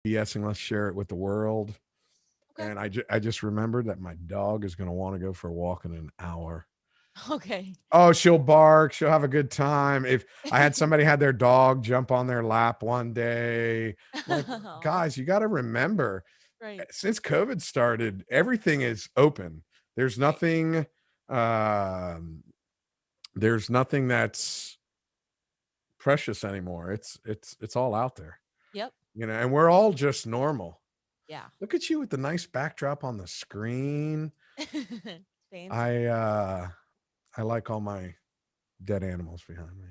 BSing. Let's share it with the world. Okay. And I just remembered that my dog is going to want to go for a walk in an hour. Okay. Oh, she'll bark. She'll have a good time. If I had somebody had their dog jump on their lap one day, like, Aw, guys, you got to remember, right. since COVID started, everything is open. There's Right. nothing. Um, there's nothing that's precious anymore. It's all out there, Yep. and we're all just normal. Yeah. Look at you with the nice backdrop on the screen. Fancy. I like all my dead animals behind me.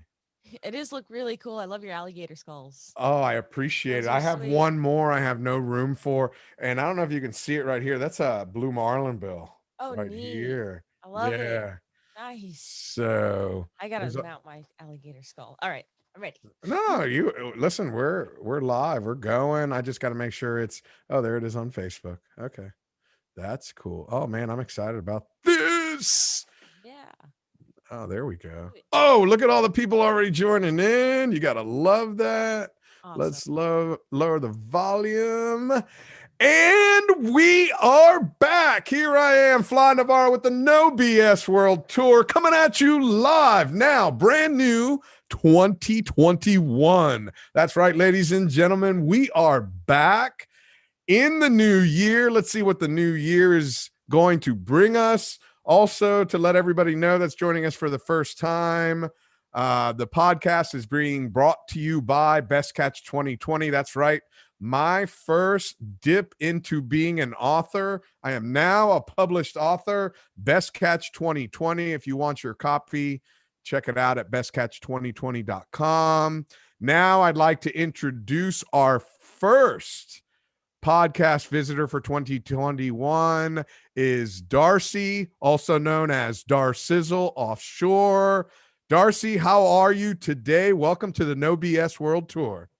It does look really cool. I love your alligator skulls. Oh, I appreciate it. Those are I have sweet. one more I have no room for, and I don't know if you can see it right here. That's a blue marlin bill Oh, right neat. here. I love it. Yeah. Nice. So I gotta there's a, mount my alligator skull. All right, I'm ready. no, you listen, we're live. We're going. I just got to make sure it's oh, there it is on Facebook. Okay. That's cool. Oh man, I'm excited about this. Yeah. Oh, there we go. Do it. Oh, look at all the people already joining in. You got to love that. Awesome. Let's lower the volume. And we are back. Here I am, Fly Navarro with the No BS World Tour coming at you live now, brand new 2021. That's right, ladies and gentlemen. We are back in the new year. Let's see what the new year is going to bring us. Also, to let everybody know that's joining us for the first time, the podcast is being brought to you by Best Catch 2020. That's right. My first dip into being an author. I am now a published author. Best Catch 2020. If you want your copy, check it out at bestcatch2020.com. Now, I'd like to introduce our first podcast visitor for 2021 is Darcy, also known as Darsizzle Offshore. Darcy, how are you today? Welcome to the No BS World Tour.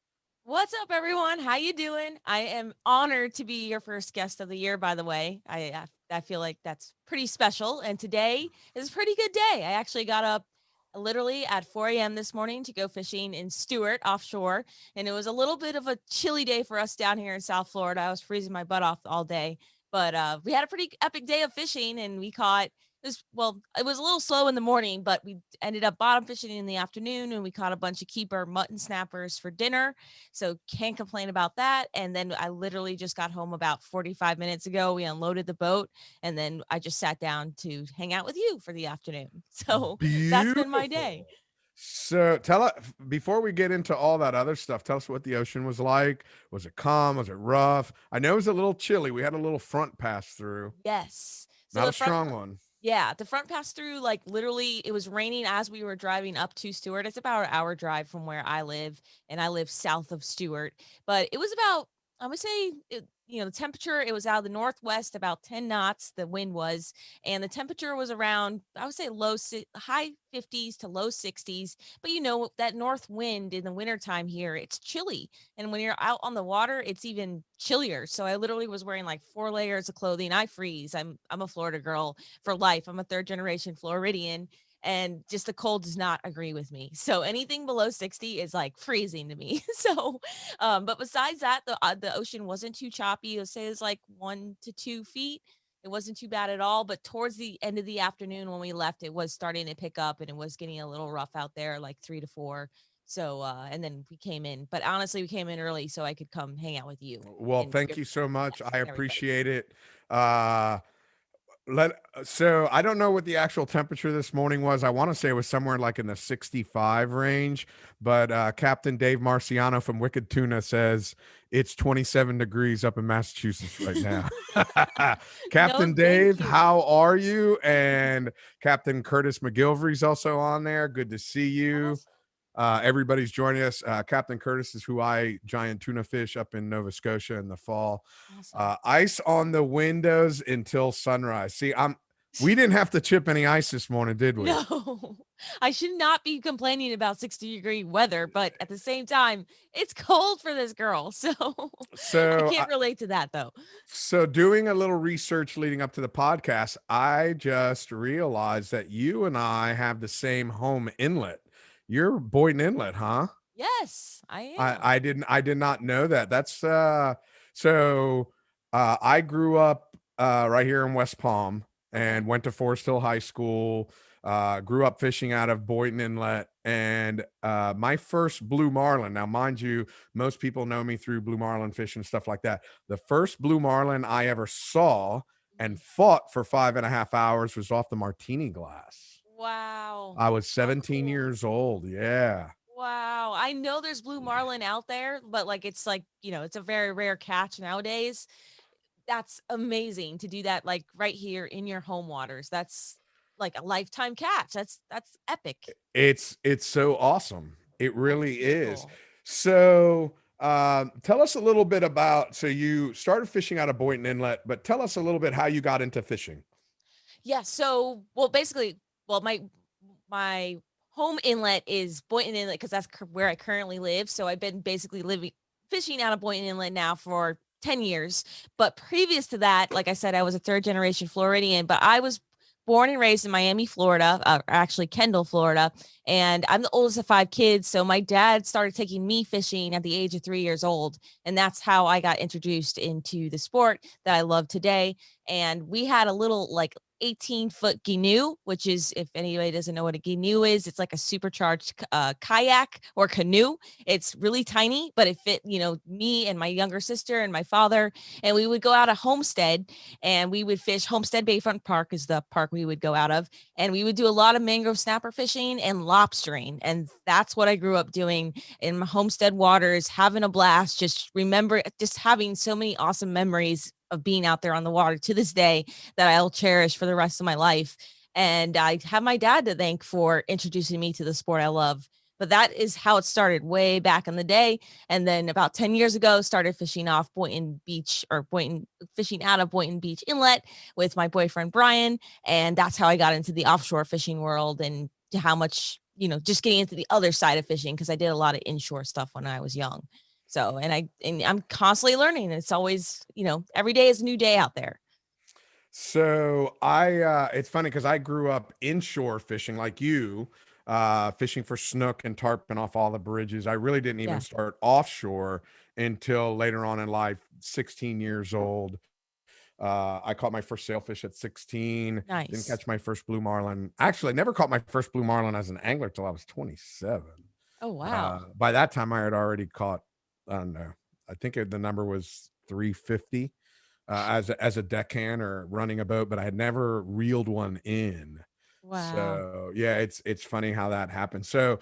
What's up, everyone? How you doing? I am honored to be your first guest of the year. By the way, I feel like that's pretty special. And today is a pretty good day. I actually got up literally at 4 a.m. this morning to go fishing in Stewart offshore, and it was a little bit of a chilly day for us down here in South Florida. I was freezing my butt off all day, but we had a pretty epic day of fishing, and we caught this. Well, it was a little slow in the morning, but we ended up bottom fishing in the afternoon, and we caught a bunch of keeper mutton snappers for dinner, so can't complain about that. And then I literally just got home about 45 minutes ago. We unloaded the boat, and then I just sat down to hang out with you for the afternoon. So that's been my day. Beautiful. So tell us before we get into all that other stuff, tell us what the ocean was like. Was it calm? Was it rough? I know it was a little chilly. We had a little front pass through, Yes. So not the a front strong one. Yeah, the front pass through, like literally, it was raining as we were driving up to Stewart. It's about an hour drive from where I live, and I live south of Stewart. But it was about, I would say, the temperature, it was out of the northwest, about 10 knots, the wind was, and the temperature was around, I would say, high 50s to low 60s. But that north wind in the wintertime here, it's chilly. And when you're out on the water, it's even chillier. So I literally was wearing like 4 layers of clothing. I freeze. I'm a Florida girl for life. I'm a third generation Floridian, and just the cold does not agree with me. So anything below 60 is like freezing to me. So, but besides that, the ocean wasn't too choppy. I'd say it was like 1 to 2 feet. It wasn't too bad at all. But towards the end of the afternoon when we left, it was starting to pick up and it was getting a little rough out there, like 3 to 4. So, and then we came in, but honestly, we came in early so I could come hang out with you Well, and thank your you so much. guests I and everybody. appreciate it. Uh let so I don't know what the actual temperature this morning was. I want to say it was somewhere like in the 65 range, but Captain Dave Marciano from Wicked Tuna says it's 27 degrees up in Massachusetts right now. No, Captain thank Dave, you. how are you? And Captain Curtis McGilvery's also on there. Good to see you. Awesome. Everybody's joining us. Captain Curtis is who I giant tuna fish up in Nova Scotia in the fall. Awesome. Ice on the windows until sunrise. See, we didn't have to chip any ice this morning, did we? No, I should not be complaining about 60-degree weather, but at the same time, it's cold for this girl. So I So, can't relate to that though. doing a little research leading up to the podcast, I just realized that you and I have the same home inlet. You're Boynton Inlet, huh? Yes, I am. I did not know that. That's I grew up right here in West Palm Okay. and went to Forest Hill High School. Grew up fishing out of Boynton Inlet, and my first blue marlin. Now, mind you, most people know me through blue marlin fish and stuff like that. The first blue marlin I ever saw and Mhm. fought for 5.5 hours was off the martini glass. Wow. I was How 17 cool. years old. Yeah. Wow. I know there's blue marlin out there, but like it's like, it's a very rare catch nowadays. That's amazing to do that like right here in your home waters. That's like a lifetime catch. That's epic. It's so awesome. It That's really really is. cool. So, tell us a little bit about. So you started fishing out of Boynton Inlet, but tell us a little bit how you got into fishing. Yeah, so well basically, well my home inlet is Boynton Inlet because that's where I currently live. So I've been basically living fishing out of Boynton Inlet now for 10 years. But previous to that, like I said, I was a third generation Floridian, but I was born and raised in Miami, Florida, actually Kendall, Florida. And I'm the oldest of five kids. So my dad started taking me fishing at the age of 3 years old. And that's how I got introduced into the sport that I love today. And we had a little like 18-foot canoe, which is, if anybody doesn't know what a canoe is, it's like a supercharged kayak or canoe. It's really tiny, but it fit, me and my younger sister and my father. And we would go out of Homestead and we would fish. Homestead Bayfront Park is the park we would go out of. And we would do a lot of mangrove snapper fishing and lobstering. And that's what I grew up doing in my Homestead waters, having a blast. Just remember, just having so many awesome memories of being out there on the water to this day that I'll cherish for the rest of my life. And I have my dad to thank for introducing me to the sport I love. But that is how it started way back in the day. And then about 10 years ago, started fishing off Boynton Beach or Boynton, fishing out of Boynton Beach Inlet with my boyfriend, Brian. And that's how I got into the offshore fishing world and to how much, just getting into the other side of fishing because I did a lot of inshore stuff when I was young. So, and I'm constantly learning. It's always, every day is a new day out there. So it's funny because I grew up inshore fishing like you, fishing for snook and tarpon off all the bridges. I really didn't even Yeah. start offshore until later on in life, 16 years old. I caught my first sailfish at 16. Didn't Nice. catch my first blue marlin. Actually, I never caught my first blue marlin as an angler till I was 27. Oh, wow. By that time, I had already caught, I don't know, I think the number was 350 as a deckhand or running a boat, but I had never reeled one in. Wow. So yeah, it's funny how that happened. So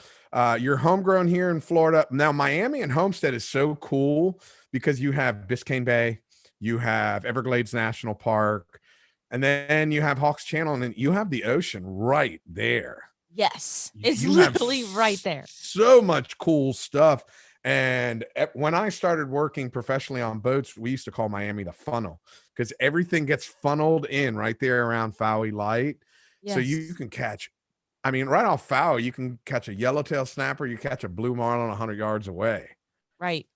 you're homegrown here in Florida. Now Miami and Homestead is so cool because you have Biscayne Bay, you have Everglades National Park, and then you have Hawks Channel, and then you have the ocean right there. Yes. It's You have literally right there. so much cool stuff. And when I started working professionally on boats, we used to call Miami the funnel because everything gets funneled in right there around Fowey Light. So you Yes. can catch, I mean, right off Fowey, you can catch a yellowtail snapper, you catch a blue marlin 100 yards away. Right.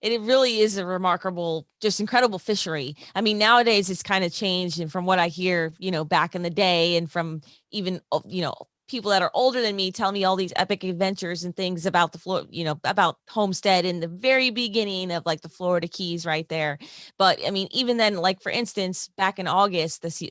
It really is a remarkable, just incredible fishery. I mean, nowadays it's kind of changed. And from what I hear, back in the day and from even, people that are older than me tell me all these epic adventures and things about about Homestead in the very beginning of like the Florida Keys right there. But I mean, even then, like for instance, back in August this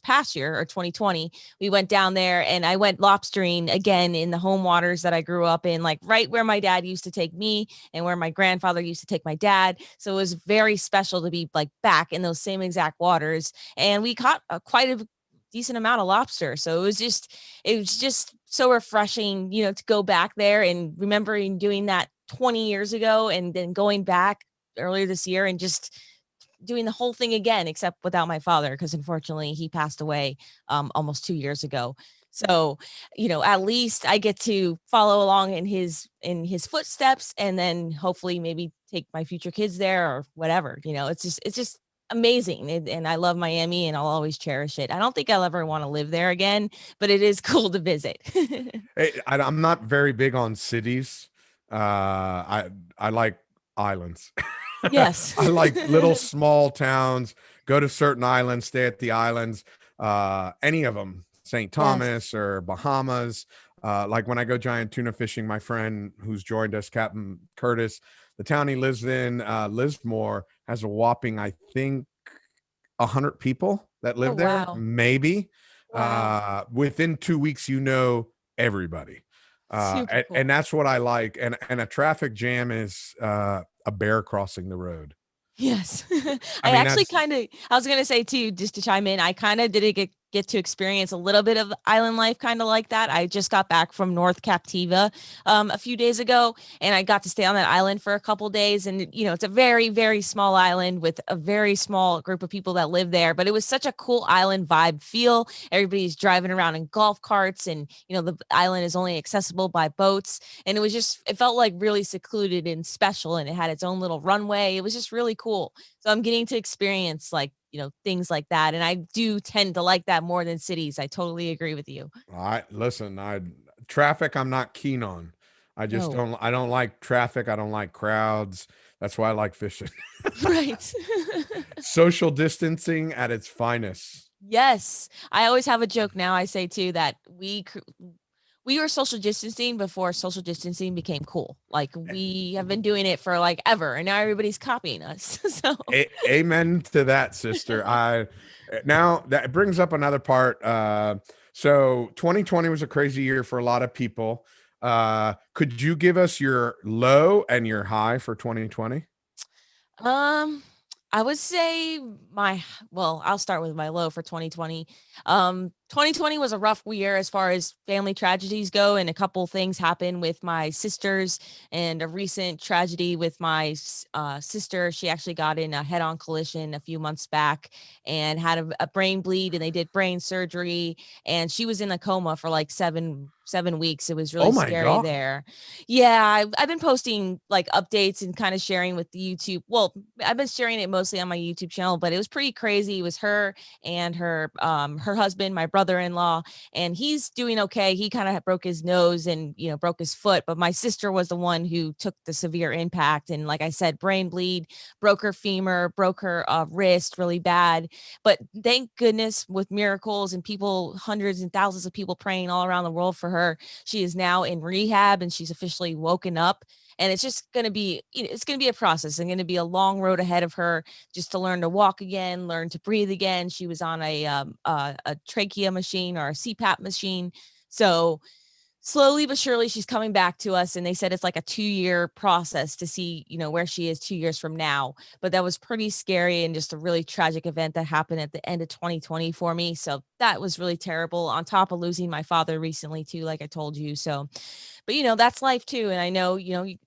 past year or 2020, we went down there and I went lobstering again in the home waters that I grew up in, like right where my dad used to take me and where my grandfather used to take my dad. So it was very special to be like back in those same exact waters. And we caught quite a decent amount of lobster. So it was just so refreshing, to go back there and remembering doing that 20 years ago and then going back earlier this year and just doing the whole thing again, except without my father, because unfortunately he passed away almost 2 years ago. So, at least I get to follow along in his footsteps, and then hopefully maybe take my future kids there or whatever. It's just amazing, and I love Miami, and I'll always cherish it. I don't think I'll ever want to live there again, but it is cool to visit. Hey, I'm not very big on cities. I like islands. Yes. I like little small towns. Go to certain islands, stay at the islands. Any of them, St. Yes. Thomas or Bahamas. Like when I go giant tuna fishing, my friend who's joined us, Captain Curtis, the town he lives in, Lismore, has a whopping, I think, 100 people that Oh, live there, wow. maybe. Wow. Within 2 weeks, you know everybody. Super And cool. that's what I like. And a traffic jam is a bear crossing the road. Yes. I I mean, actually that's kinda I was gonna say too, just to chime in, I kinda did get to experience a little bit of island life kinda like that. I just got back from North Captiva, a few days ago, and I got to stay on that island for a couple days, and, it's a very, very small island with a very small group of people that live there, but it was such a cool island vibe feel. Everybody's driving around in golf carts and, the island is only accessible by boats, and it felt like really secluded and special, and it had its own little runway. It was just really cool. So I'm getting to experience like, things like that. And I do tend to like that more than cities. I totally agree with you. I listen, I traffic I'm not keen on. No. I don't like traffic, I don't like crowds. That's why I like fishing. Right. Social distancing at its finest. Yes. I always have a joke now. I say too that we were social distancing before social distancing became cool. Like we have been doing it for like ever, and now everybody's copying us. So Amen to that, sister. I now that brings up another part. So 2020 was a crazy year for a lot of people. Could you give us your low and your high for 2020? Um, I would say I'll start with my low for 2020. 2020 was a rough year as far as family tragedies go, and a couple things happened with my sisters, and a recent tragedy with my sister. She actually got in a head-on collision a few months back and had a brain bleed, and they did brain surgery, and she was in a coma for like seven weeks. It was Oh really my scary God. there. Yeah, I've been posting like updates and kind of sharing with the YouTube. Well, I've been sharing it mostly on my YouTube channel, but it was pretty crazy. It was her and her husband, my brother-in-law, and he's doing okay. He kind of broke his nose and broke his foot, but my sister was the one who took the severe impact. And like I said, brain bleed, broke her femur, broke her wrist really bad. But thank goodness, with miracles and people, hundreds and thousands of people praying all around the world for her, she is now in rehab and she's officially woken up. And it's just going to be, it's going to be a process and going to be a long road ahead of her just to learn to walk again, learn to breathe again. She was on a trachea machine or a CPAP machine. So slowly but surely she's coming back to us, and they said it's like a 2-year process to see where she is 2 years from now. But that was pretty scary and just a really tragic event that happened at the end of 2020 for me. So that was really terrible, on top of losing my father recently too, like I told you. So but that's life too, and I know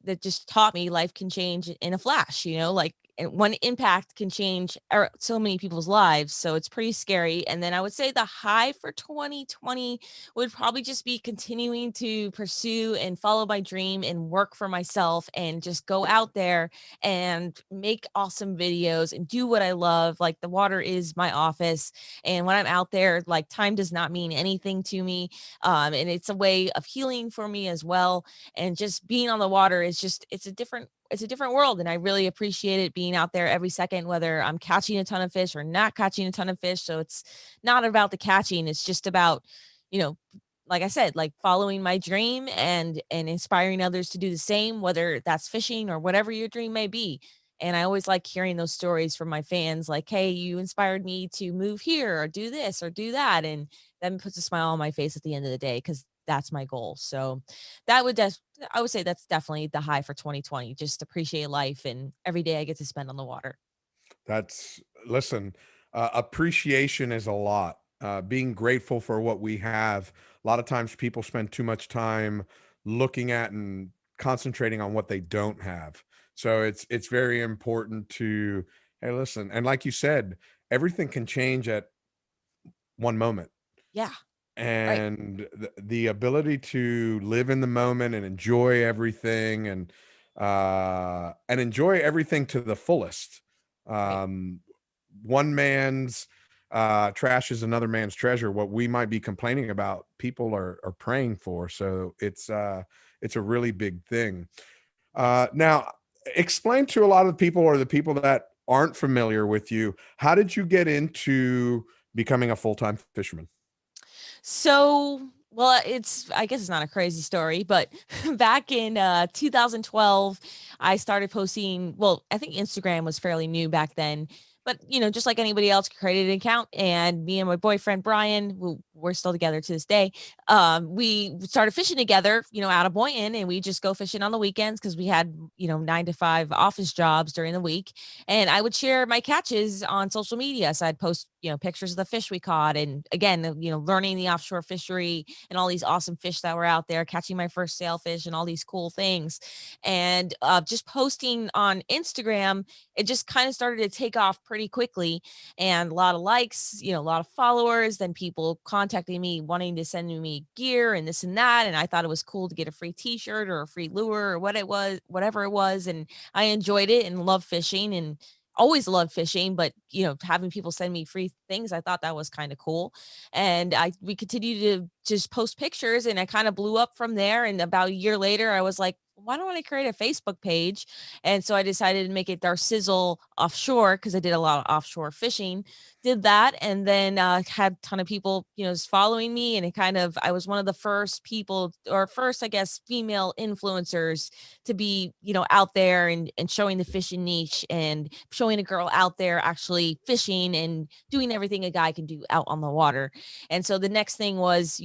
that just taught me life can change in a flash. Like, and one impact can change so many people's lives. So it's pretty scary. And then I would say the high for 2020 would probably just be continuing to pursue and follow my dream and work for myself and just go out there and make awesome videos and do what I love. Like, the water is my office, and when I'm out there, like, time does not mean anything to me. And it's a way of healing for me as well. And just being on the water is just it's a different world, and I really appreciate it, being out there every second, whether I'm catching a ton of fish or not catching a ton of fish. So it's not about the catching, it's just about, you know like I said, like, following my dream and inspiring others to do the same, whether that's fishing or whatever your dream may be. And I always like hearing those stories from my fans, like, hey, you inspired me to move here or do this or do that. And that puts a smile on my face at the end of the day, because that's my goal. So that would I would say that's definitely the high for 2020. Just appreciate life and every day I get to spend on the water. That's listen, appreciation is a lot. Being grateful for what we have. A lot of times people spend too much time looking at and concentrating on what they don't have. So it's very important to, hey, listen, and like you said, everything can change at one moment. Yeah. Right. And the ability to live in the moment and enjoy everything to the fullest. Right. um One man's trash is another man's treasure. What we might be complaining about, people are praying for. So it's a really big thing. Yes. Now, explain to a lot of people, or the people that aren't familiar with you, how did you get into becoming a full-time fisherman? So Well, I guess it's not a crazy story, but back in 2012, I started posting. Well, I think Instagram was fairly new back then, but just like anybody else, created an account, and me and my boyfriend Brian, who we're still together to this day, we started fishing together, out of Boynton, and we just go fishing on the weekends because we had 9 to 5 office jobs during the week, and I would share my catches on social media. So I'd post pictures of the fish we caught, and again, learning the offshore fishery and all these awesome fish that were out there, catching my first sailfish and all these cool things. And just posting on Instagram, it just kind of started to take off pretty quickly, and a lot of likes, a lot of followers, then people contacting me wanting to send me gear and this and that. And I thought it was cool to get a free t-shirt or a free lure or whatever it was. And I enjoyed it and loved fishing and always loved fishing, but having people send me free things, I thought that was kind of cool. And we continued to just post pictures, and I kind of blew up from there. And about a year later, I was like, why don't I create a Facebook page? And so I decided to make it Darsizzle Offshore because I did a lot of offshore fishing. Did that, and then had a ton of people, just following me. And I was one of the first people, or first, I guess, female influencers to be, out there and showing the fishing niche and showing a girl out there actually fishing and doing everything a guy can do out on the water. And so the next thing was,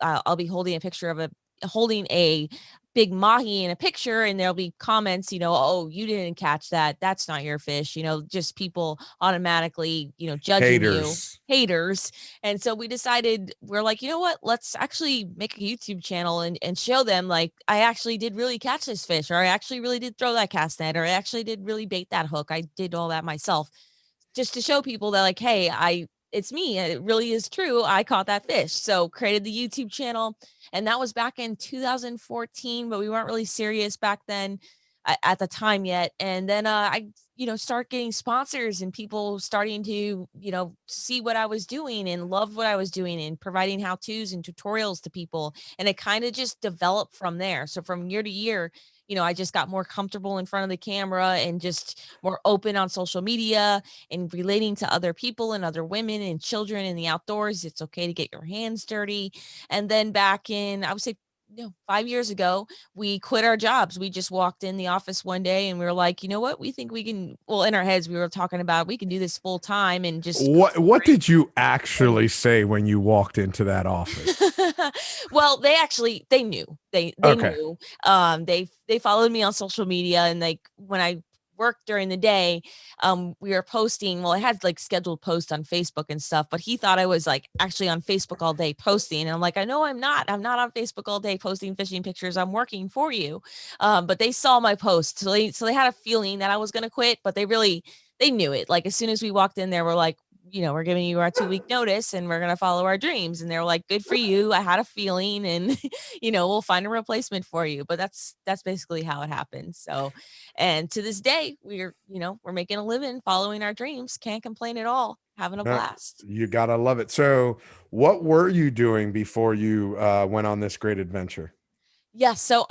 I'll be holding a picture of holding a big mahi in a picture, and there'll be comments, oh, you didn't catch that. That's not your fish. Just people automatically, judging you, Haters. haters. And so we decided, we're like, you know what, let's actually make a YouTube channel and show them, like, I actually did really catch this fish, or I actually really did throw that cast net, or I actually did really bait that hook. I did all that myself, just to show people that, like, hey, it's me. It really is true. I caught that fish. So created the YouTube channel, and that was back in 2014, but we weren't really serious back then at the time yet. And then I, start getting sponsors and people starting to, see what I was doing and love what I was doing and providing how-tos and tutorials to people. And it kind of just developed from there. So from year to year, I just got more comfortable in front of the camera and just more open on social media and relating to other people and other women and children in the outdoors. It's okay to get your hands dirty. And then back in, I would say, 5 years ago, we quit our jobs. We just walked in the office one day and we were like, you know what? We think we can, well, in our heads, we were talking about, we can do this full time and just go What for it. did you And actually say when you walked into that office? well, they knew. They Okay. knew. They followed me on social media, and like when I worked during the day, we were posting. Well, I had like scheduled posts on Facebook and stuff, but he thought I was like actually on Facebook all day posting. And I'm like, I know I'm not. I'm not on Facebook all day posting fishing pictures. I'm working for you. But they saw my post, so they had a feeling that I was gonna quit, but they knew it. Like as soon as we walked in there, we're like, we're giving you our 2 week notice and we're going to follow our dreams. And they were like, good for you. I had a feeling, and, we'll find a replacement for you. But that's basically how it happened. So, and to this day, we're making a living following our dreams. Can't complain at all. Having a Uh, blast. you gotta love it. So, what were you doing before you went on this great adventure? Yes. So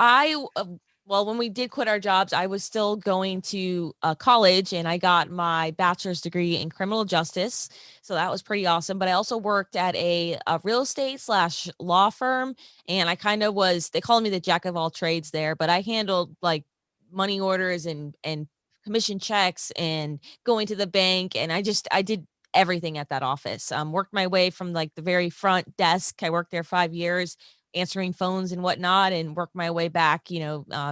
well, when we did quit our jobs, I was still going to college, and I got my bachelor's degree in criminal justice. So that was pretty awesome. But I also worked at a real estate slash law firm, and I kind of they called me the jack of all trades there, but I handled like money orders and commission checks and going to the bank. And I did everything at that office. Worked my way from like the very front desk. I worked there 5 years answering phones and whatnot, and work my way back,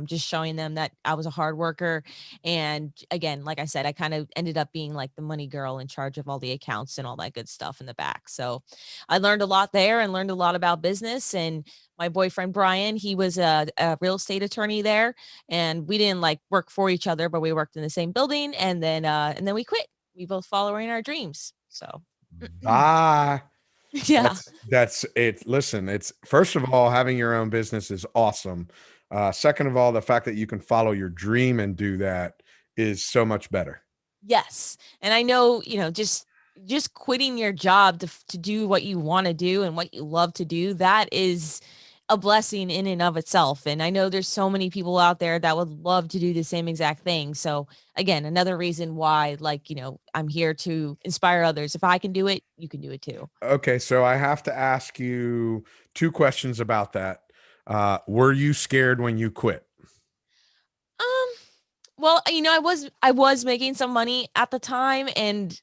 just showing them that I was a hard worker. And again, like I said, I kind of ended up being like the money girl in charge of all the accounts and all that good stuff in the back. So I learned a lot there and learned a lot about business. And my boyfriend, Brian, he was a real estate attorney there, and we didn't like work for each other, but we worked in the same building. And then we quit. We both following our dreams. So Bye. yeah. That's it. Listen, it's first of all, having your own business is awesome. Second of all, the fact that you can follow your dream and do that is so much better. Yes. And I know, just quitting your job to do what you want to do and what you love to do, that is a blessing in and of itself. And I know there's so many people out there that would love to do the same exact thing. So again, another reason why, like, I'm here to inspire others. If I can do it, you can do it too. Okay, so I have to ask you two questions about that. Were you scared when you quit? Um, well, I was making some money at the time, and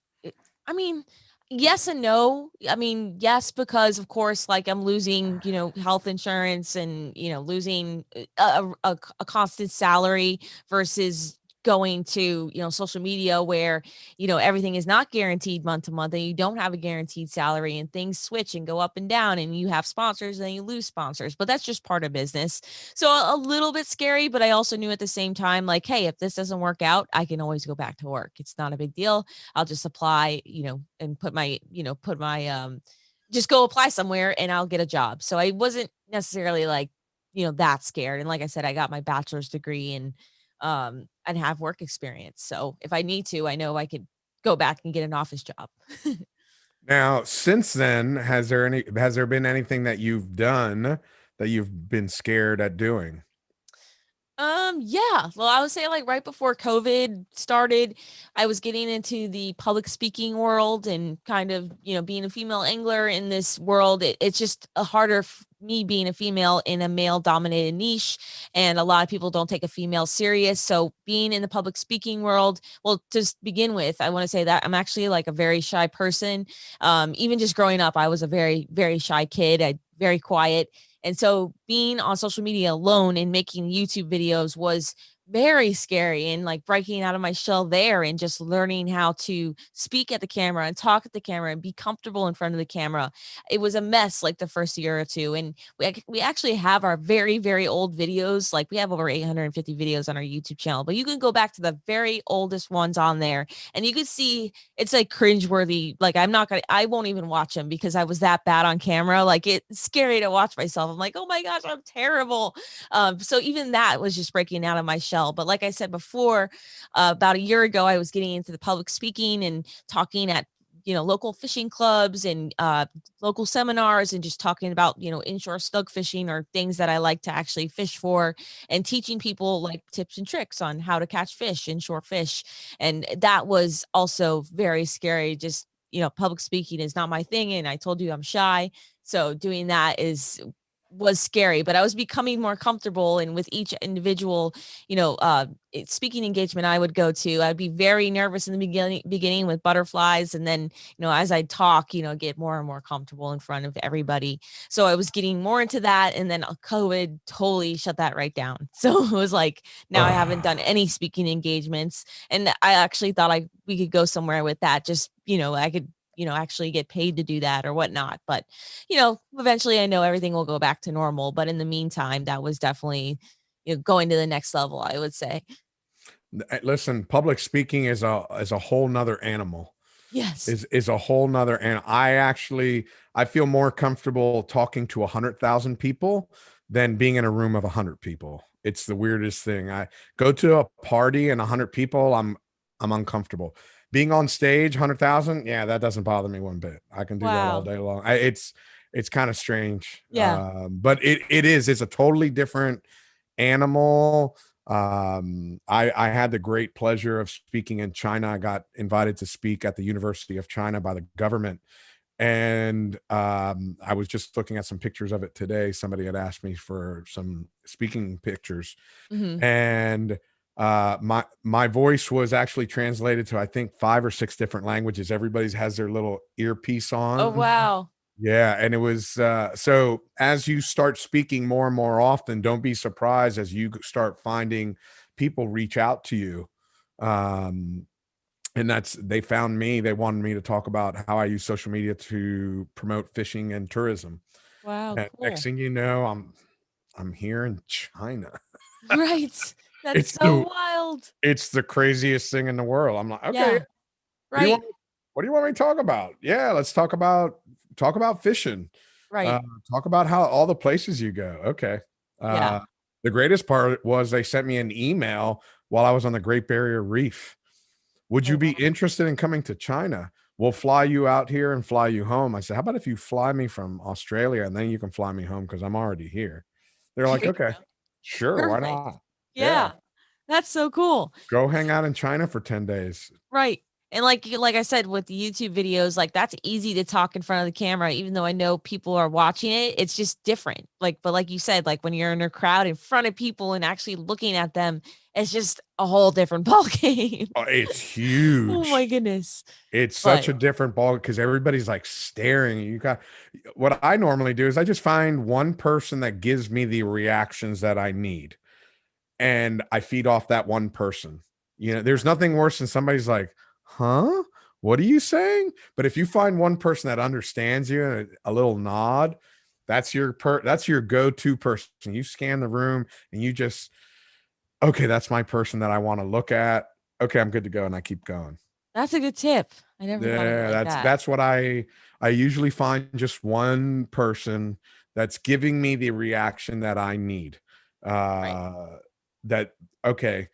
I mean, yes and no. I mean, yes, because of course, like I'm losing, health insurance and, losing a constant salary versus going to, social media where, everything is not guaranteed month to month and you don't have a guaranteed salary and things switch and go up and down and you have sponsors and you lose sponsors, but that's just part of business. So a little bit scary, but I also knew at the same time, like, hey, if this doesn't work out, I can always go back to work. It's not a big deal. I'll just apply, and just go apply somewhere and I'll get a job. So I wasn't necessarily like, that scared. And like I said, I got my bachelor's degree and have work experience. So if I need to, I know I could go back and get an office job. Now, since then, has there been anything that you've done that you've been scared at doing? Yeah. Well, I would say like right before COVID started, I was getting into the public speaking world and kind of, being a female angler in this world. It's just a harder me being a female in a male dominated niche. And a lot of people don't take a female serious. So being in the public speaking world, well, to begin with, I want to say that I'm actually like a very shy person. Even just growing up, I was a very, very shy kid. Very quiet. And so being on social media alone and making YouTube videos was very scary, and like breaking out of my shell there and just learning how to speak at the camera and talk at the camera and be comfortable in front of the camera. It was a mess like the first year or two. And we actually have our very, very old videos. Like we have over 850 videos on our YouTube channel, but you can go back to the very oldest ones on there and you can see it's like cringeworthy. Like I won't even watch them because I was that bad on camera. Like it's scary to watch myself. I'm like, oh my gosh, I'm terrible. So even that was just breaking out of my shell. But like I said before, about a year ago, I was getting into the public speaking and talking at local fishing clubs and local seminars and just talking about inshore stug fishing or things that I like to actually fish for, and teaching people like tips and tricks on how to catch fish, inshore fish. And that was also very scary. Just public speaking is not my thing, and I told you I'm shy, so doing that was scary, but I was becoming more comfortable. And with each individual, speaking engagement I would go to, I'd be very nervous in the beginning with butterflies. And then, as I talk, get more and more comfortable in front of everybody. So I was getting more into that. And then COVID totally shut that right down. So it was like, now I haven't done any speaking engagements. And I actually thought we could go somewhere with that. Just, I could actually get paid to do that or whatnot. But, eventually I know everything will go back to normal. But in the meantime, that was definitely, going to the next level, I would say. Listen, public speaking is a whole nother animal. Yes. Is a whole nother, and I feel more comfortable talking to 100,000 people than being in a room of 100 people. It's the weirdest thing. I go to a party and 100 people, I'm uncomfortable. Being on stage, 100,000, yeah, that doesn't bother me one bit. I can do that all Wow. day long. It's kind of strange, Yeah. but it's a totally different animal. I had the great pleasure of speaking in China. I got invited to speak at the University of China by the government. And I was just looking at some pictures of it today. Somebody had asked me for some speaking pictures, Hmm. and my voice was actually translated to I think 5 or 6 different languages. Everybody's has their little earpiece Oh, on. wow. Yeah, and it was so as you start speaking more and more often, don't be surprised as you start finding people reach out to you. Um, and they found me, they wanted me to talk about how I use social media to promote fishing and tourism. Wow. And next Cool. thing you know, I'm here in China. Right. That's It's so the wild. it's the craziest thing in the world. I'm like, okay, Yeah. what do you Right. want? What do you want me to talk about? Yeah, let's talk about fishing. Uh, Right. talk about how all the places you go. Okay. Yeah. Uh, the greatest part was they sent me an email while I was on the Great Barrier Reef. Would Oh, you be wow. interested in coming to China? we'll fly you out here and fly you home. I said, how about if you fly me from Australia and then you can fly me home because I'm already here. They're There like, you okay, go. sure, why Perfect. not? Yeah, Yeah. That's so cool. go hang out in China for 10 days. Right. And like I said, with the YouTube videos, like that's easy to talk in front of the camera, even though I know people are watching it. It's just different. Like, but like you said, like when you're in a crowd in front of people and actually looking at them, it's just a whole different ball game. Oh, it's Oh my huge. goodness. It's such But a different ball because everybody's like staring. You got what I normally do is I just find one person that gives me the reactions that I need, and I feed off that one person. You know, there's nothing worse than somebody's like, huh? What are you saying? But if you find one person that understands you and a little nod, that's your go-to person. You scan the room and you just, okay, that's my person that I want to look at. Okay, I'm good to go. And I keep going. that's a good tip. I never thought of it Yeah, like that. that's what I usually find just one person that's giving me the reaction that I need. Right. That okay,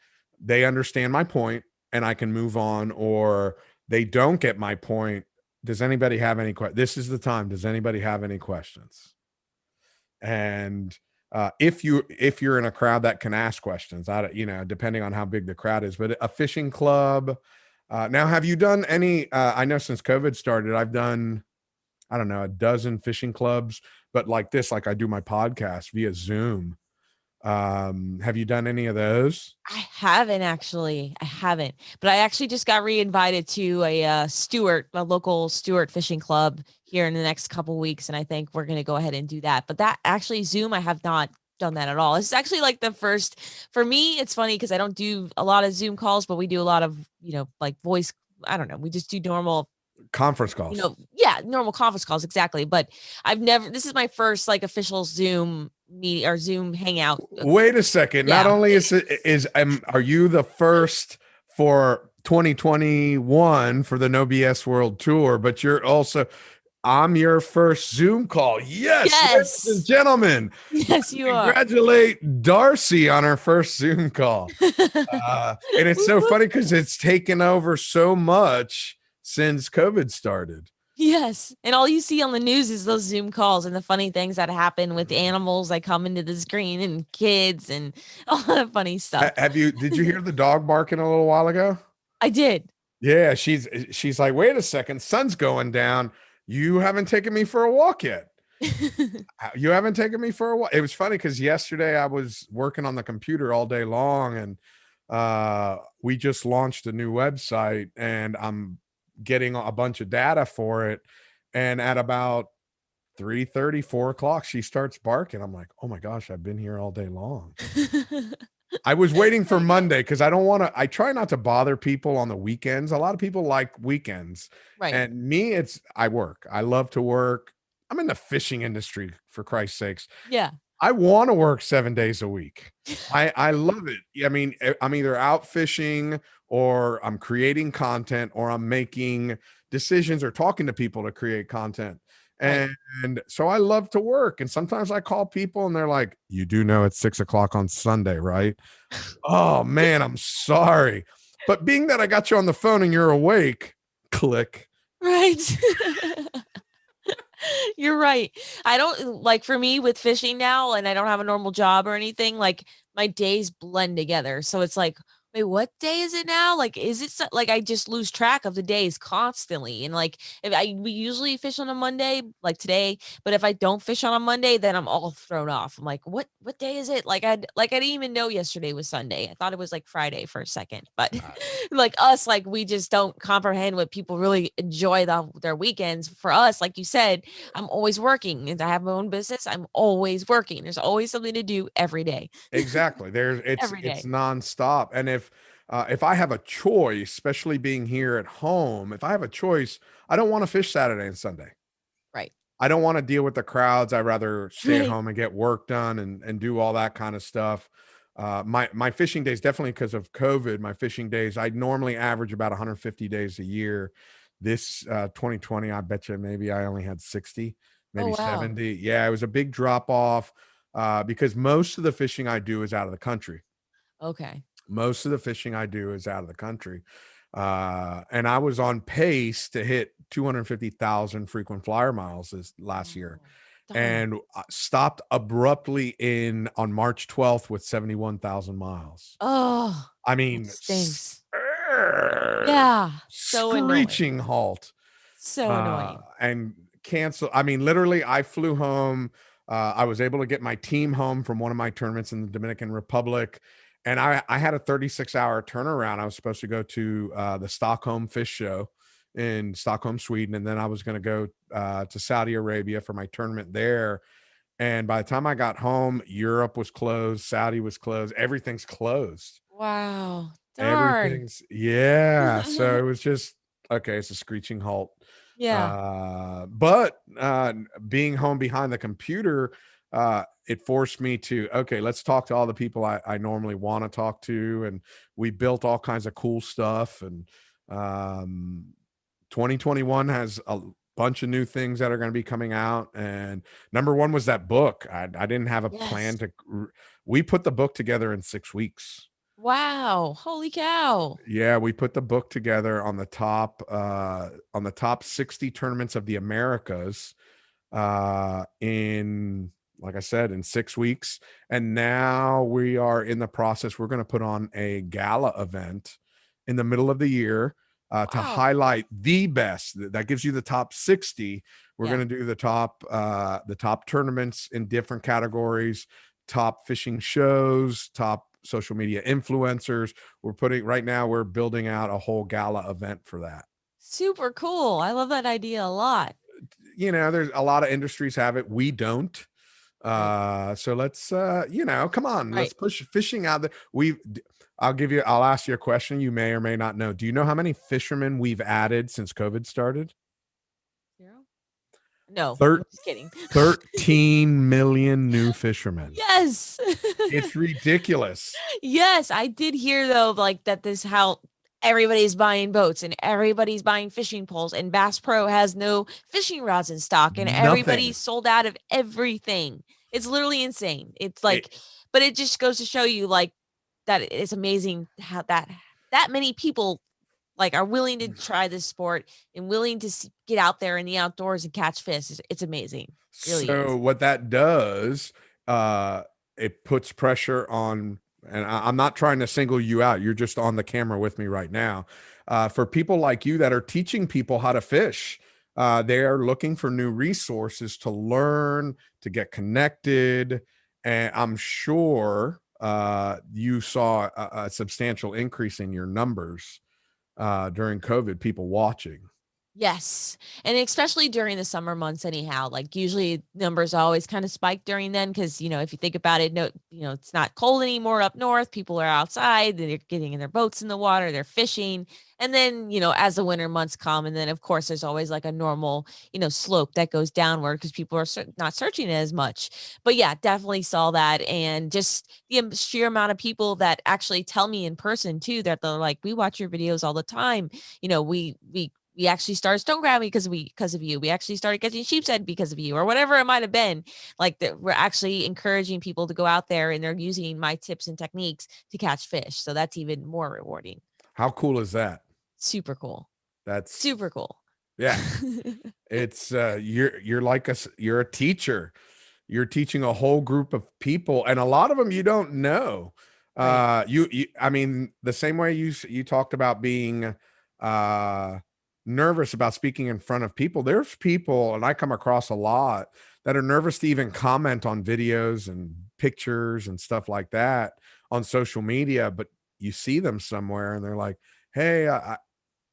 they understand my point and I can move on, or they don't get my point. Does anybody have any questions? This is the time. Does anybody have any questions? And if you're in a crowd that can ask questions, depending on how big the crowd is, but a fishing club. Now, have you done any? I know since COVID started, I've done, I don't know, a dozen fishing clubs, but like this, like I do my podcast via Zoom. Have you done any of those? I haven't actually. I haven't. But I actually just got re-invited to a local Stewart fishing club here in the next couple weeks, and I think we're gonna go ahead and do that. But that actually Zoom, I have not done that at all. It's actually like the first for me. It's funny because I don't do a lot of Zoom calls, but we do a lot of, like voice. I don't know. We just do normal, Conference calls. yeah, normal conference calls, exactly. But this is my first like official Zoom meet or Zoom hangout. Wait a second. Not Yeah. only are you the first for 2021 for the No BS World Tour, but I'm your first Zoom call. Yes, ladies and Yes. gentlemen, Yes, you are. congratulate Darcy on her first Zoom call. And it's Whoop, so whoop. funny because it's taken over so much since COVID started. Yes. And all you see on the news is those Zoom calls and the funny things that happen with animals that come into the screen and kids and all that funny stuff. Did you hear the dog barking a little while ago? I did. Yeah, she's like, wait a second, sun's going down. You haven't taken me for a walk yet. You haven't taken me for a walk. It was funny because yesterday I was working on the computer all day long, and we just launched a new website, and I'm getting a bunch of data for it. And at about 3:30, 4 o'clock, she starts barking. I'm like, oh my gosh, I've been here all day long. I was waiting for There you go. Monday because I try not to bother people on the weekends. A lot of people like weekends. Right. And me, I work. I love to work. I'm in the fishing industry, for Christ's sakes. Yeah. I want to work 7 days a week. I love it. I mean, I'm either out fishing or I'm creating content or I'm making decisions or talking to people to create content. Right. And so I love to work. And sometimes I call people and they're like, you do know it's 6 o'clock on Sunday, right? Oh man, I'm sorry. But being that I got you on the phone and you're awake, click. Right. You're right. I don't like for me with fishing now, and I don't have a normal job or anything, like my days blend together. So it's like, wait, what day is it now? Like, is it like I just lose track of the days constantly? And like, if we usually fish on a Monday, like today, but if I don't fish on a Monday, then I'm all thrown off. I'm like, what day is it? I didn't even know yesterday was Sunday. I thought it was like Friday for a second, but like us, like we just don't comprehend what people really enjoy their weekends. For us, like you said, I'm always working and I have my own business. I'm always working. There's always something to do every day. Exactly. Every It's day. nonstop. And if I have a choice, especially being here at home, if I have a choice, I don't want to fish Saturday and Sunday. Right. I don't want to deal with the crowds. I'd rather stay at Right. home and get work done and do all that kind of stuff. My fishing days, definitely because of COVID, my fishing days, I normally average about 150 days a year. This 2020, I bet you maybe I only had 60, Oh, maybe wow. 70. Yeah, it was a big drop off because most of the fishing I do is out of the country. Okay. Most of the fishing I do is out of the country. And I was on pace to hit 250,000 frequent flyer miles this last year, Oh, darn. and stopped abruptly in on March 12th with 71,000 miles. Oh, I that mean, stinks. Yeah. So annoying. screeching halt, So annoying. and cancel. I mean, literally, I flew home. I was able to get my team home from one of my tournaments in the Dominican Republic. And I had a 36-hour turnaround. I was supposed to go to the Stockholm Fish Show in Stockholm, Sweden. And then I was going to go to Saudi Arabia for my tournament there. And by the time I got home, Europe was closed, Saudi was closed, everything's closed. Wow. Darn. Everything's, yeah. So it was just, okay, it's a screeching halt. Yeah. But being home behind the computer, it forced me to, okay, let's talk to all the people I normally want to talk to. And we built all kinds of cool stuff. And 2021 has a bunch of new things that are going to be coming out. And number one was that book. I didn't have a plan Yes. to, we put the book together in 6 weeks. Wow. Holy cow. Yeah, we put the book together on the top 60 tournaments of the Americas in, like I said, in 6 weeks. And now we are in the process. We're going to put on a gala event in the middle of the year to Wow. highlight the best. That gives you the top 60. We're Yeah. going to do the top tournaments in different categories, top fishing shows, top social media influencers. We're building out a whole gala event for that. Super cool. I love that idea a lot. There's a lot of industries have it. We don't. Right. So let's, come on, let's Right. push fishing out there. I'll ask you a question you may or may not know. Do you know how many fishermen we've added since COVID started? 0? No, I'm Thir- just kidding. 13 million new fishermen. Yes. It's ridiculous. Yes, I did hear though, like that this how everybody's buying boats and everybody's buying fishing poles and Bass Pro has no fishing rods in stock and Nothing. everybody's sold out of everything. It's literally insane. It's It- like, but it just goes to show you like that it's amazing how that many people like are willing to try this sport and willing to get out there in the outdoors and catch fish. It's amazing. It really So is. what that does, it puts pressure on, and I'm not trying to single you out. You're just on the camera with me right now. For people like you that are teaching people how to fish, they are looking for new resources to learn, to get connected. And I'm sure you saw a substantial increase in your numbers during COVID, people watching. Yes. And especially during the summer months anyhow, like usually numbers always kind of spike during then because if you think about it, no, it's not cold anymore up north. People are outside, they're getting in their boats in the water, they're fishing. And then, as the winter months come, and then of course there's always like a normal, slope that goes downward because people are not searching as much. But yeah, definitely saw that. And just the sheer amount of people that actually tell me in person too, that they're like, we watch your videos all the time. We actually started stone grabbing because of you. We actually started catching sheep's head because of you, or whatever it might have been. Like that, we're actually encouraging people to go out there and they're using my tips and techniques to catch fish. So that's even more rewarding. How cool is that? Super cool. That's Super cool. Yeah. It's you're like you're a teacher. You're teaching a whole group of people, and a lot of them you don't know. Right. I mean, the same way you talked about being nervous about speaking in front of people. There's people, and I come across a lot, that are nervous to even comment on videos and pictures and stuff like that on social media, but you see them somewhere and they're like, hey,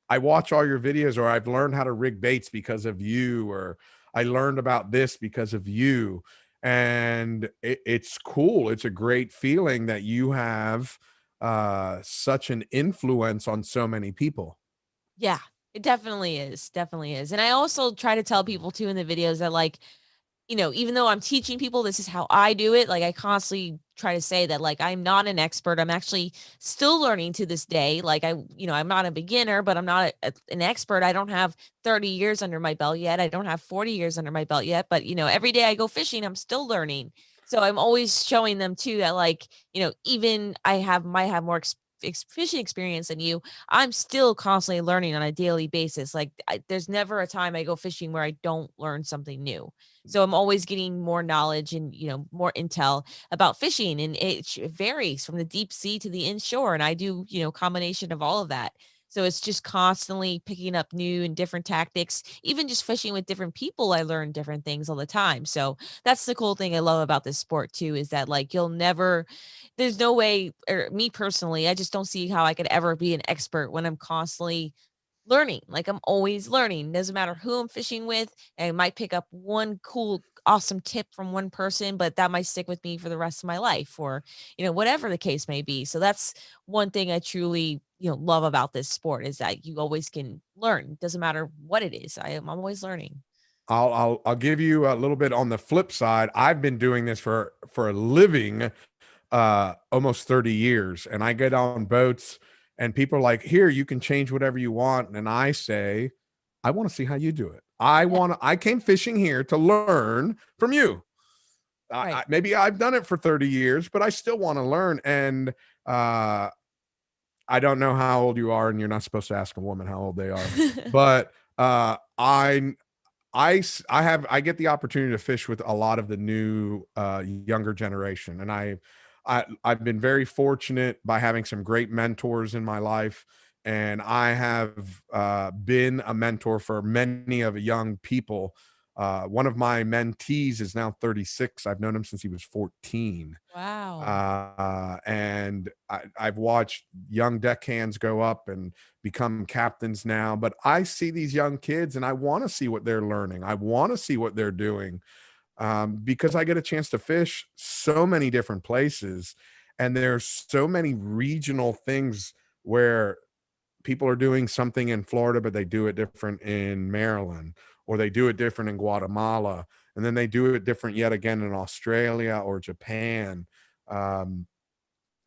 I watch all your videos, or I've learned how to rig baits because of you, or I learned about this because of you. And it's cool. It's a great feeling that you have such an influence on so many people. Yeah, it definitely is. Definitely is. And I also try to tell people too in the videos that like, even though I'm teaching people, this is how I do it. Like I constantly try to say that like I'm not an expert. I'm actually still learning to this day. Like I'm not a beginner, but I'm not an expert. I don't have 30 years under my belt yet. I don't have 40 years under my belt yet, but every day I go fishing, I'm still learning. So I'm always showing them too that like, even I might have more fishing experience than you, I'm still constantly learning on a daily basis. Like there's never a time I go fishing where I don't learn something new. So I'm always getting more knowledge and, more intel about fishing, and it varies from the deep sea to the inshore. And I do, combination of all of that. So it's just constantly picking up new and different tactics. Even just fishing with different people, I learn different things all the time. So that's the cool thing I love about this sport too, is that like there's no way, or me personally, I just don't see how I could ever be an expert when I'm constantly learning. Like I'm always learning. Doesn't matter who I'm fishing with. I might pick up one cool, awesome tip from one person, but that might stick with me for the rest of my life, or, whatever the case may be. So that's one thing I truly, love about this sport, is that you always can learn. Doesn't matter what it is. I'm always learning. I'll give you a little bit on the flip side. I've been doing this for a living almost 30 years, and I get on boats and people are like, here, you can change whatever you want. And I say, I want to see how you do it. Yeah. I came fishing here to learn from you. Right. Maybe I've done it for 30 years, but I still want to learn. And I don't know how old you are, and you're not supposed to ask a woman how old they are, but I get the opportunity to fish with a lot of the new younger generation, and I've been very fortunate by having some great mentors in my life, and I have been a mentor for many of young people. One of my mentees is now 36. I've known him since he was 14. Wow. And I've watched young deckhands go up and become captains now, but I see these young kids and I want to see what they're learning. I want to see what they're doing, because I get a chance to fish so many different places, and there's so many regional things where people are doing something in Florida, but they do it different in Maryland, or they do it different in Guatemala, and then they do it different yet again in Australia or Japan. Um,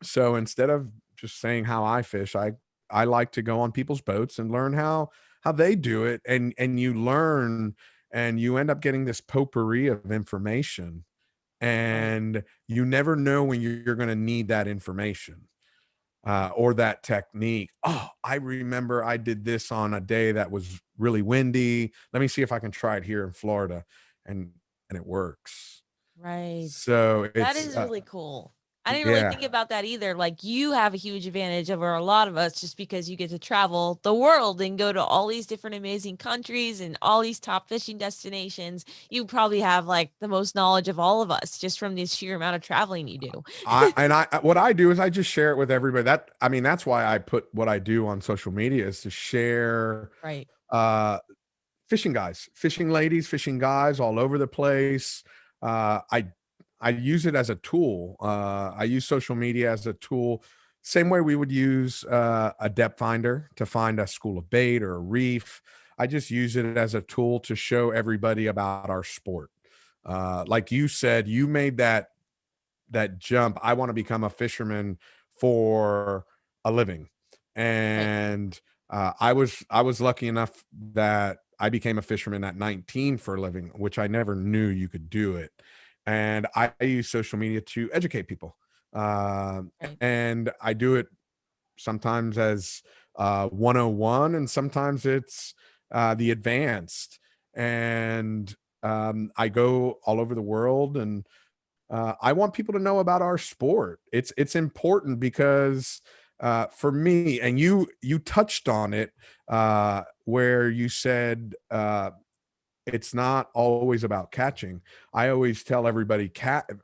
so instead of just saying how I fish, I like to go on people's boats and learn how they do it, and you learn, and you end up getting this potpourri of information, Right. and you never know when you're going to need that information or that technique. Oh, I remember I did this on a day that was really windy. Let me see if I can try it here in Florida, and it works. Right. So That it's is really cool. I didn't really yeah. think about that either. Like you have a huge advantage over a lot of us just because you get to travel the world and go to all these different amazing countries and all these top fishing destinations. You probably have like the most knowledge of all of us just from the sheer amount of traveling you do. I what I do is I just share it with everybody. That's why I put what I do on social media, is to share Right. uh fishing guys, fishing ladies, fishing guys all over the place. Uh, I I use it as a tool. I use social media as a tool, same way we would use a depth finder to find a school of bait or a reef. I just use it as a tool to show everybody about our sport. Like you said, you made that jump. I want to become a fisherman for a living, Right. and I was lucky enough that I became a fisherman at 19 for a living, which I never knew you could do it. And I use social media to educate people, uh, Right. and I do it sometimes as 101, and sometimes it's the advanced. And I go all over the world, and I want people to know about our sport. It's important because for me, and you touched on it, where you said it's not always about catching. I always tell everybody,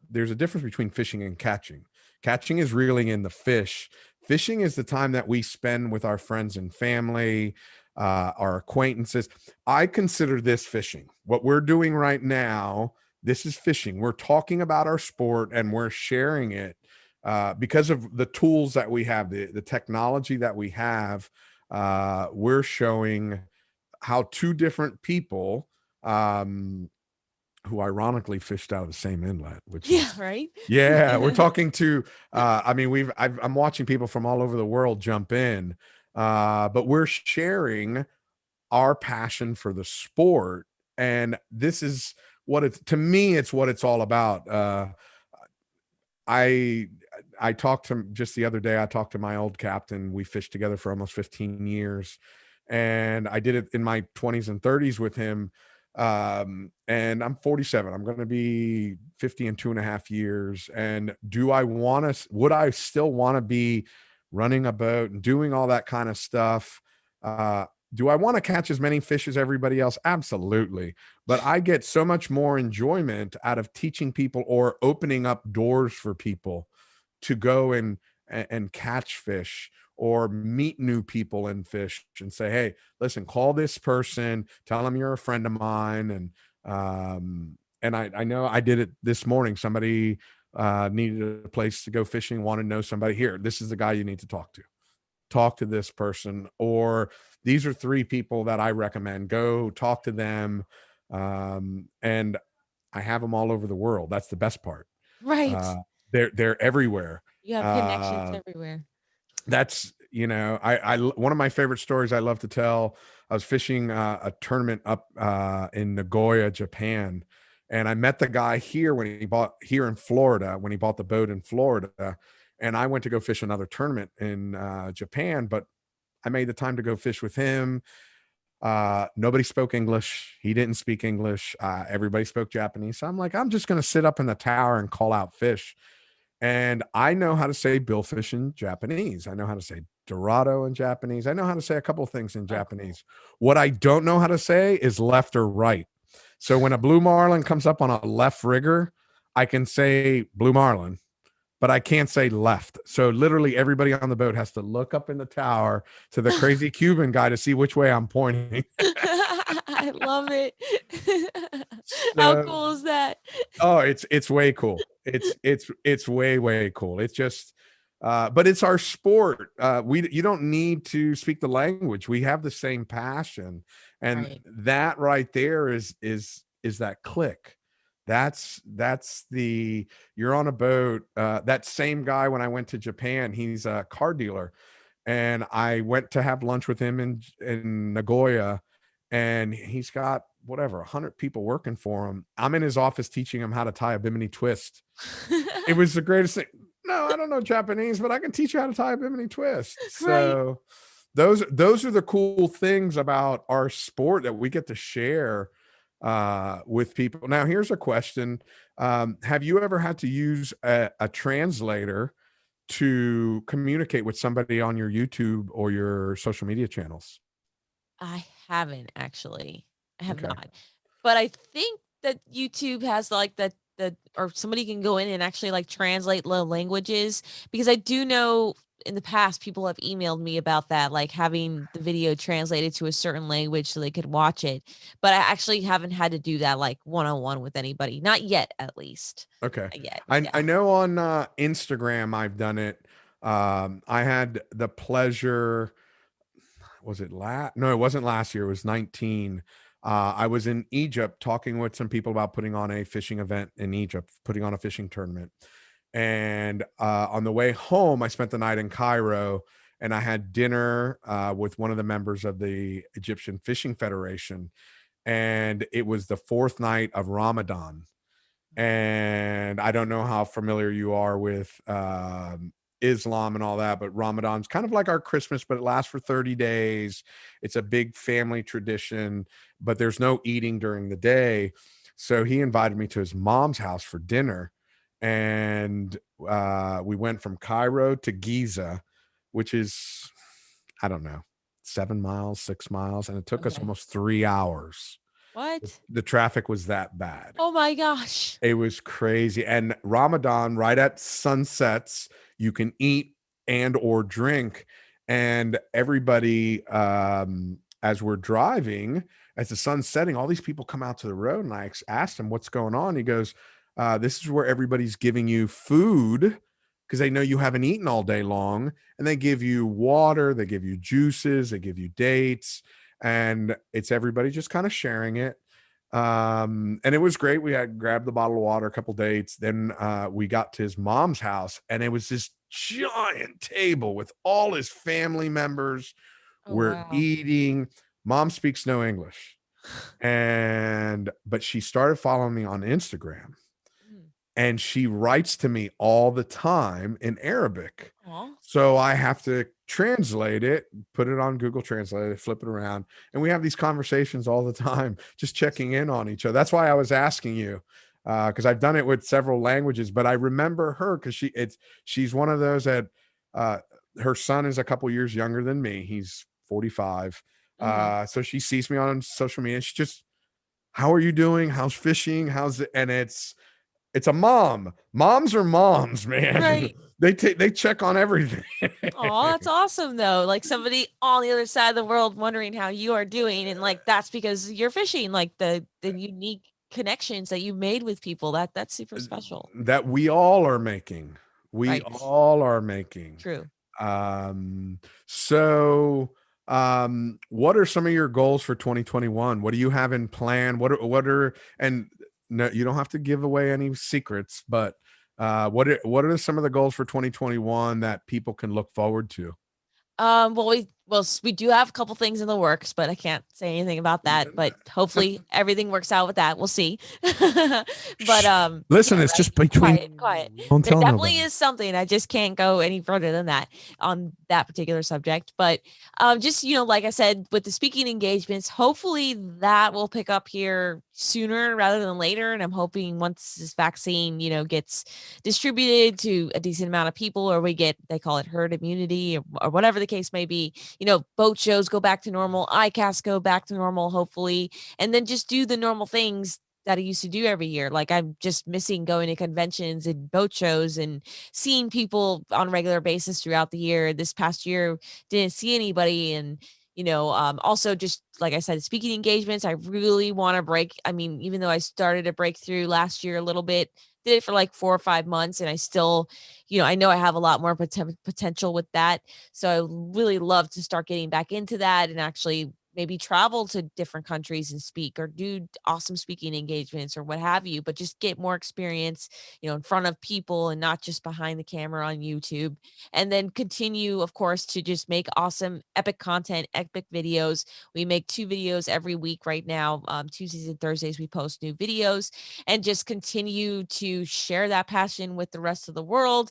there's a difference between fishing and catching. Catching is reeling in the fish. Fishing is the time that we spend with our friends and family, our acquaintances. I consider this fishing. What we're doing right now, this is fishing. We're talking about our sport and we're sharing it because of the tools that we have, the technology that we have. We're showing how two different people, um, who ironically fished out of the same inlet, which Yeah. is, Right. yeah, we're talking to, I'm watching people from all over the world jump in, but we're sharing our passion for the sport. And this is what it's, to me, it's what it's all about. I I talked to just the other day, I talked to my old captain. We fished together for almost 15 years, and I did it in my 20s and 30s with him. And I'm 47. I'm going to be 50 in 2.5 years. And would I still want to be running a boat and doing all that kind of stuff? Do I want to catch as many fish as everybody else? Absolutely. But I get so much more enjoyment out of teaching people or opening up doors for people to go and catch fish or meet new people and fish and say, hey, listen, call this person, tell them you're a friend of mine. And I know I did it this morning. Somebody needed a place to go fishing, wanted to know somebody. Here, this is the guy you need to talk to. Talk to this person, or these are 3 people that I recommend. Go talk to them. And I have them all over the world. That's the best part. Right. They're everywhere. You have connections everywhere. That's, I one of my favorite stories I love to tell. I was fishing a tournament up in Nagoya, Japan, and I met the guy here in Florida when he bought the boat in Florida, and I went to go fish another tournament in Japan, but I made the time to go fish with him. Nobody spoke English. He didn't speak English. Everybody spoke Japanese. So I'm like, I'm just going to sit up in the tower and call out fish. And I know how to say billfish in Japanese. I know how to say Dorado in Japanese. I know how to say a couple of things in Japanese. What I don't know how to say is left or right. So when a blue marlin comes up on a left rigger, I can say blue marlin, but I can't say left. So literally everybody on the boat has to look up in the tower to the crazy Cuban guy to see which way I'm pointing. I love it. How So, cool is that? oh, it's way cool. It's way cool. It's just but it's our sport. You don't need to speak the language. We have the same passion. And Right. that right there is that click. That's the you're on a boat. That same guy, when I went to Japan, he's a car dealer, and I went to have lunch with him in Nagoya, and he's got whatever 100 people working for him. I'm in his office teaching him how to tie a bimini twist. It was the greatest thing. No, I don't know Japanese, but I can teach you how to tie a bimini twist. Right. So those are the cool things about our sport that we get to share with people. Now, here's a question. Have you ever had to use a translator to communicate with somebody on your YouTube or your social media channels? I haven't actually. I have Okay. not. But I think that YouTube has like the or somebody can go in and actually like translate the languages, because I do know in the past people have emailed me about that, like having the video translated to a certain language so they could watch it. But I actually haven't had to do that like one-on-one with anybody. Not yet, at least. Okay. Not yet. I Yeah. know on Instagram I've done it. I had the pleasure, was it no, it wasn't last year, it was 19. I was in Egypt talking with some people about putting on a fishing event in Egypt, putting on a fishing tournament. And on the way home, I spent the night in Cairo, and I had dinner with one of the members of the Egyptian Fishing Federation. And it was the 4th night of Ramadan. And I don't know how familiar you are with Islam and all that, but Ramadan's kind of like our Christmas, but it lasts for 30 days. It's a big family tradition, but there's no eating during the day. So he invited me to his mom's house for dinner. And we went from Cairo to Giza, which is, I don't know, 7 miles, 6 miles. And it took us Okay. almost 3 hours. What? The traffic was that bad. Oh my gosh. It was crazy. And Ramadan, right at sunsets, you can eat and or drink. And everybody, as we're driving, as the sun's setting, all these people come out to the road. And I asked him, what's going on? He goes, this is where everybody's giving you food because they know you haven't eaten all day long. And they give you water, they give you juices, they give you dates. And it's everybody just kind of sharing it. And it was great. We had grabbed the bottle of water, a couple dates. Then we got to his mom's house, and it was this giant table with all his family members. Oh We're wow. eating. Mom speaks no English, but she started following me on Instagram. Mm. and she writes to me all the time in Arabic. Aw. So I have to translate it, put it on Google Translate, flip it around, and we have these conversations all the time, just checking in on each other. That's why I was asking you, because I've done it with several languages, but I remember her because she's one of those that her son is a couple years younger than me. He's 45. So she sees me on social media. She just, how are you doing? How's fishing? How's it? And it's a mom. Moms are moms, man. Right. They check on everything. Oh, that's awesome though. Like somebody on the other side of the world wondering how you are doing, and like that's because you're fishing. Like the unique connections that you made with people. That's super special. That we all are making. We Right. all are making. True. Um, so what are some of your goals for 2021? What do you have in plan? What are and no, you don't have to give away any secrets, but what are some of the goals for 2021 that people can look forward to? We do have a couple things in the works, but I can't say anything about that. But hopefully everything works out with that. We'll see. But Shh. Listen, yeah, it's right. just between. Quiet, quiet. Don't There tell definitely nobody. is something. I just can't go any further than that on that particular subject. But just like I said, with the speaking engagements, hopefully that will pick up here sooner rather than later. And I'm hoping once this vaccine, gets distributed to a decent amount of people, or we get, they call it herd immunity, or whatever the case may be, boat shows go back to normal, ICAST go back to normal, hopefully, and then just do the normal things that I used to do every year. Like I'm just missing going to conventions and boat shows and seeing people on a regular basis throughout the year. This past year, didn't see anybody. And, also just like I said, speaking engagements, I really want to break. I mean, even though I started a breakthrough last year a little bit, did it for like 4 or 5 months, and I still, I know I have a lot more potential with that. So I really love to start getting back into that and actually maybe travel to different countries and speak, or do awesome speaking engagements or what have you, but just get more experience, in front of people and not just behind the camera on YouTube. And then continue, of course, to just make awesome, epic content, epic videos. We make 2 videos every week right now. Tuesdays and Thursdays, we post new videos, and just continue to share that passion with the rest of the world.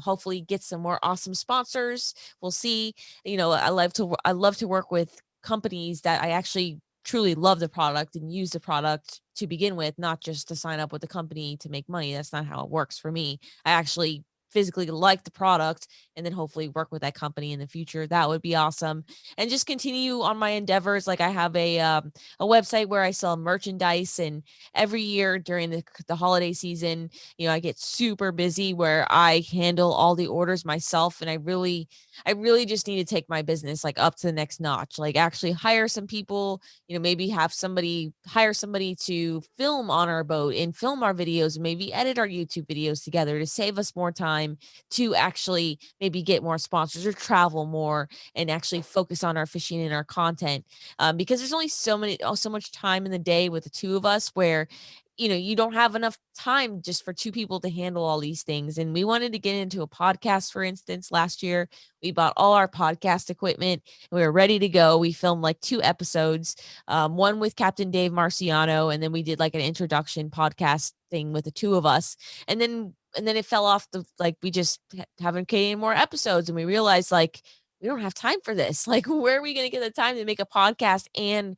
Hopefully get some more awesome sponsors. We'll see. I love to work with companies that I actually truly love the product and use the product to begin with, not just to sign up with the company to make money. That's not how it works for me. I actually physically like the product, and then hopefully work with that company in the future. That would be awesome. And just continue on my endeavors. Like I have a website where I sell merchandise, and every year during the holiday season, I get super busy where I handle all the orders myself. And I really just need to take my business like up to the next notch, like actually hire some people, maybe hire somebody to film on our boat and film our videos, and maybe edit our YouTube videos together to save us more time, to actually maybe get more sponsors or travel more, and actually focus on our fishing and our content. Because there's only so much time in the day with the two of us where you don't have enough time just for two people to handle all these things. And we wanted to get into a podcast, for instance. Last year we bought all our podcast equipment and we were ready to go. We filmed like 2 episodes, one with Captain Dave Marciano, and then we did like an introduction podcast thing with the two of us. And then it fell off, like we just haven't created any more episodes, and we realized like we don't have time for this. Like, where are we going to get the time to make a podcast and,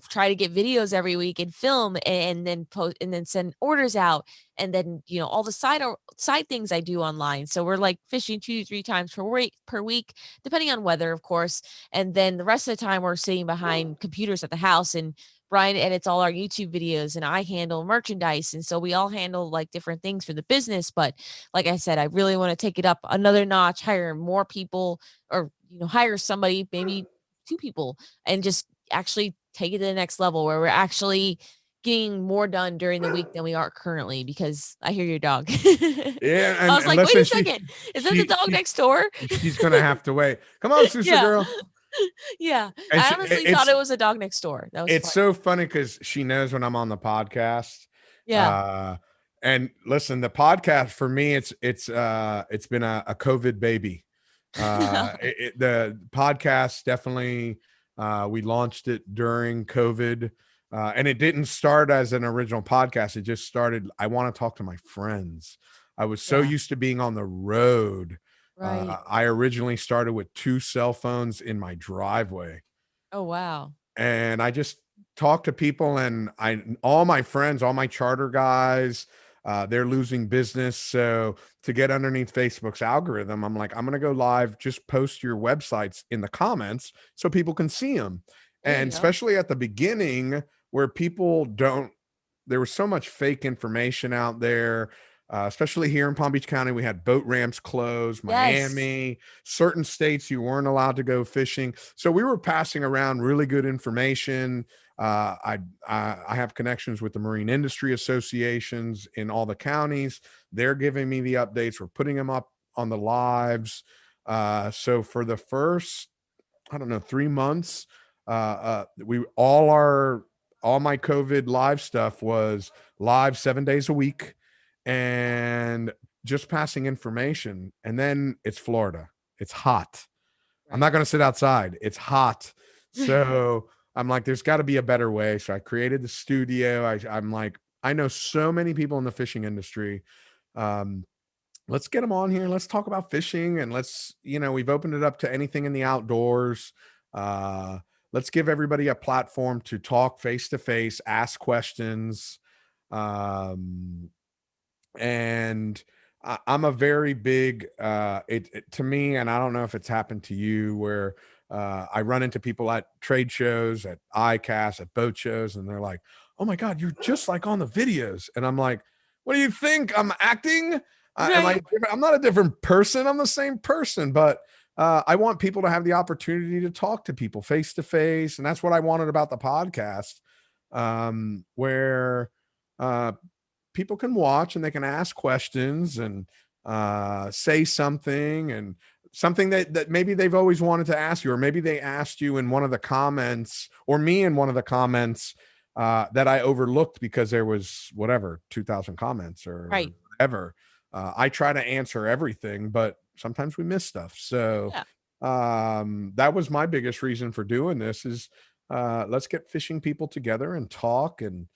try to get videos every week and film, and then post and then send orders out, and then, all the side things I do online. So we're like fishing 2 to 3 times per week, depending on weather, of course. And then the rest of the time we're sitting behind computers at the house, and Brian edits all our YouTube videos, and I handle merchandise. And so we all handle like different things for the business. But like I said, I really want to take it up another notch, hire more people, or, hire somebody, maybe 2 people, and just actually take it to the next level where we're actually getting more done during the week than we are currently. Because I hear your dog. Yeah, I and was like, wait listen, a second. Is that the dog next door? she's gonna have to wait. Come on, sister Yeah. girl. Yeah. And I honestly thought it was a dog next door. That was it's funny. so funny because she knows when I'm on the podcast. Yeah. Uh, and listen, the podcast for me, it's been a COVID baby. The podcast definitely, we launched it during COVID. And it didn't start as an original podcast. It just started, I want to talk to my friends. I was so Yeah. used to being on the road. Right. I originally started with 2 cell phones in my driveway. Oh, wow. And I just talked to people, and all my friends, all my charter guys, they're losing business. So to get underneath Facebook's algorithm, I'm like, I'm going to go live, just post your websites in the comments so people can see them. There And you go. especially at the beginning where there was so much fake information out there. Especially here in Palm Beach County, we had boat ramps closed, Yes. Miami, certain states you weren't allowed to go fishing. So we were passing around really good information. I have connections with the marine industry associations in all the counties. They're giving me the updates. We're putting them up on the lives. So for the first, I don't know, 3 months, all my COVID live stuff was live 7 days a week and just passing information. And then it's Florida. It's hot. I'm not Right. going to sit outside. It's hot. So I'm like, there's got to be a better way. So I created the studio. I'm like, I know so many people in the fishing industry. Um, let's get them on here. Let's talk about fishing, and we've opened it up to anything in the outdoors. Uh, let's give everybody a platform to talk face to face, ask questions. Um, and I'm a very big to me, and I don't know if it's happened to you, where I run into people at trade shows, at ICAST, at boat shows, and they're like, "Oh my God, you're just like on the videos," and I'm like, "What do you think? I'm acting? Am I Right. different? I'm not a different person. I'm the same person, but." I want people to have the opportunity to talk to people face to face, and that's what I wanted about the podcast, where uh, people can watch and they can ask questions and say something, and something that maybe they've always wanted to ask you, or maybe they asked you in one of the comments, or me in one of the comments, that I overlooked because there was whatever 2,000 comments or Right. whatever. I try to answer everything, but sometimes we miss stuff. So Yeah. that was my biggest reason for doing this is let's get fishing people together and talk and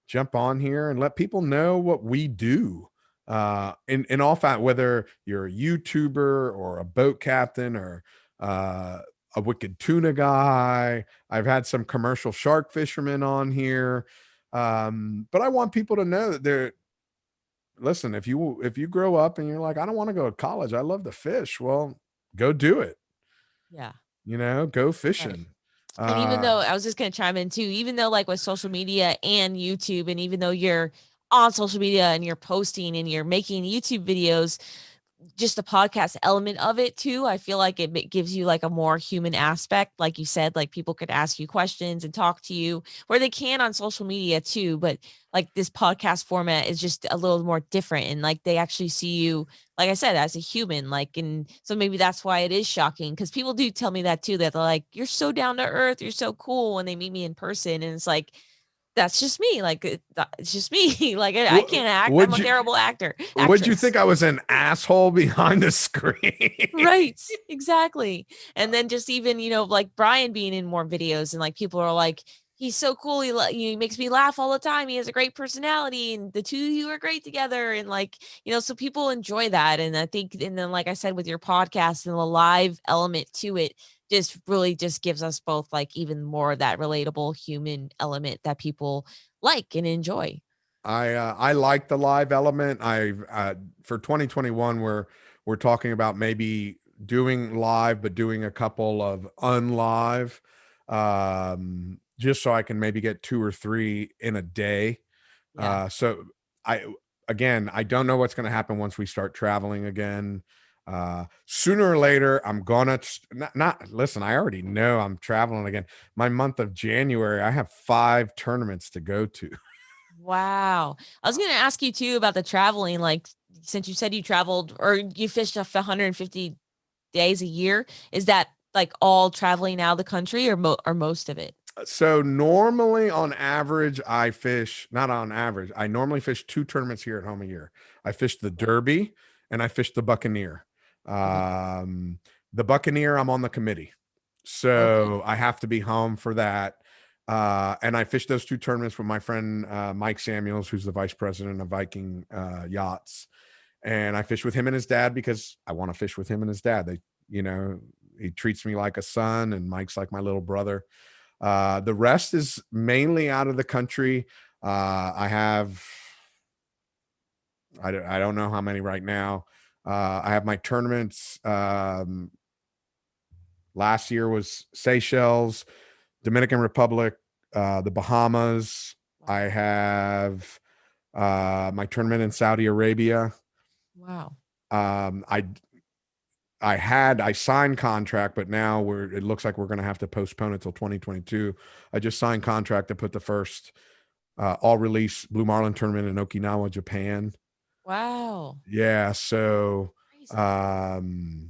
jump on here and let people know what we do. In all fact, whether you're a YouTuber or a boat captain or a wicked tuna guy. I've had some commercial shark fishermen on here. But I want people to know that listen, if you grow up and you're like, I don't want to go to college, I love to fish. Well, go do it. Yeah. Go Right. fishing. And even Uh though I was just gonna chime in too, even though like with social media and YouTube, and even though you're on social media and you're posting and you're making YouTube videos, just the podcast element of it too, I feel like gives you like a more human aspect. Like you said, like people could ask you questions and talk to you where they can on social media too. But like this podcast format is just a little more different. And like they actually see you, like I said, as a human. Like, and so maybe that's why it is shocking because people do tell me that too, that they're like, you're so down to earth, you're so cool when they meet me in person. And it's like, that's just me. Like it's just me. Like I w- can't act. I'm would a you terrible would you actress. think I was an asshole behind the screen? Right, exactly. And then just even, like Brian being in more videos and like people are like, he's so cool. He makes me laugh all the time. He has a great personality and the two of you are great together. And like, so people enjoy that. And I think, and then like I said, with your podcast and the live element to it, just really just gives us both like even more of that relatable human element that people like and enjoy. I like the live element. I've For 2021, we're talking about maybe doing live, but doing a couple of unlive, just so I can maybe get 2 or 3 in a day. Yeah. So I again, I don't know what's going to happen once we start traveling again. Sooner or later, I'm gonna not listen. I already know I'm traveling again. My month of January, I have 5 tournaments to go to. Wow. I was going to ask you too about the traveling. Like, since you said you traveled or you fished off 150 days a year, is that like all traveling out of the country or most of it? So normally on average, not on average, I normally fish 2 tournaments here at home a year. I fish the Derby and I fish the Buccaneer. Okay. Um, the Buccaneer, I'm on the committee. Okay. So I have to be home for that. And I fished those two tournaments with my friend Mike Samuels, who's the vice president of Viking Yachts. And I fished with him and his dad because I want to fish with him and his dad. They, you know, he treats me like a son, and Mike's like my little brother. The rest is mainly out of the country. I have, I don't know how many right now. I have my tournaments. Last year was Seychelles, Dominican Republic, the Bahamas. I have my tournament in Saudi Arabia. Wow. Um, I I signed contract, but now it looks like we're going to have to postpone it till 2022. I just signed contract to put the first all release Blue Marlin tournament in Okinawa, Japan. Wow. Yeah, so Crazy. um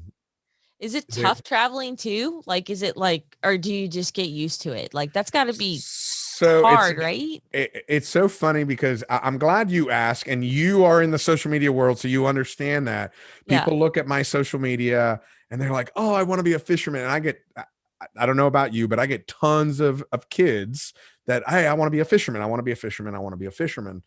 Is it there, tough traveling too? Like, is it like, or do you just get used to it? Like, that's got to be so hard, right? it's so funny because I'm glad you asked, and you are in the social media world, so you understand that Yeah. people look at my social media and they're like, "Oh, I want to be a fisherman." And I don't know about you, but I get tons of kids that, "Hey, I want to be a fisherman. I want to be a fisherman. I want to be a fisherman."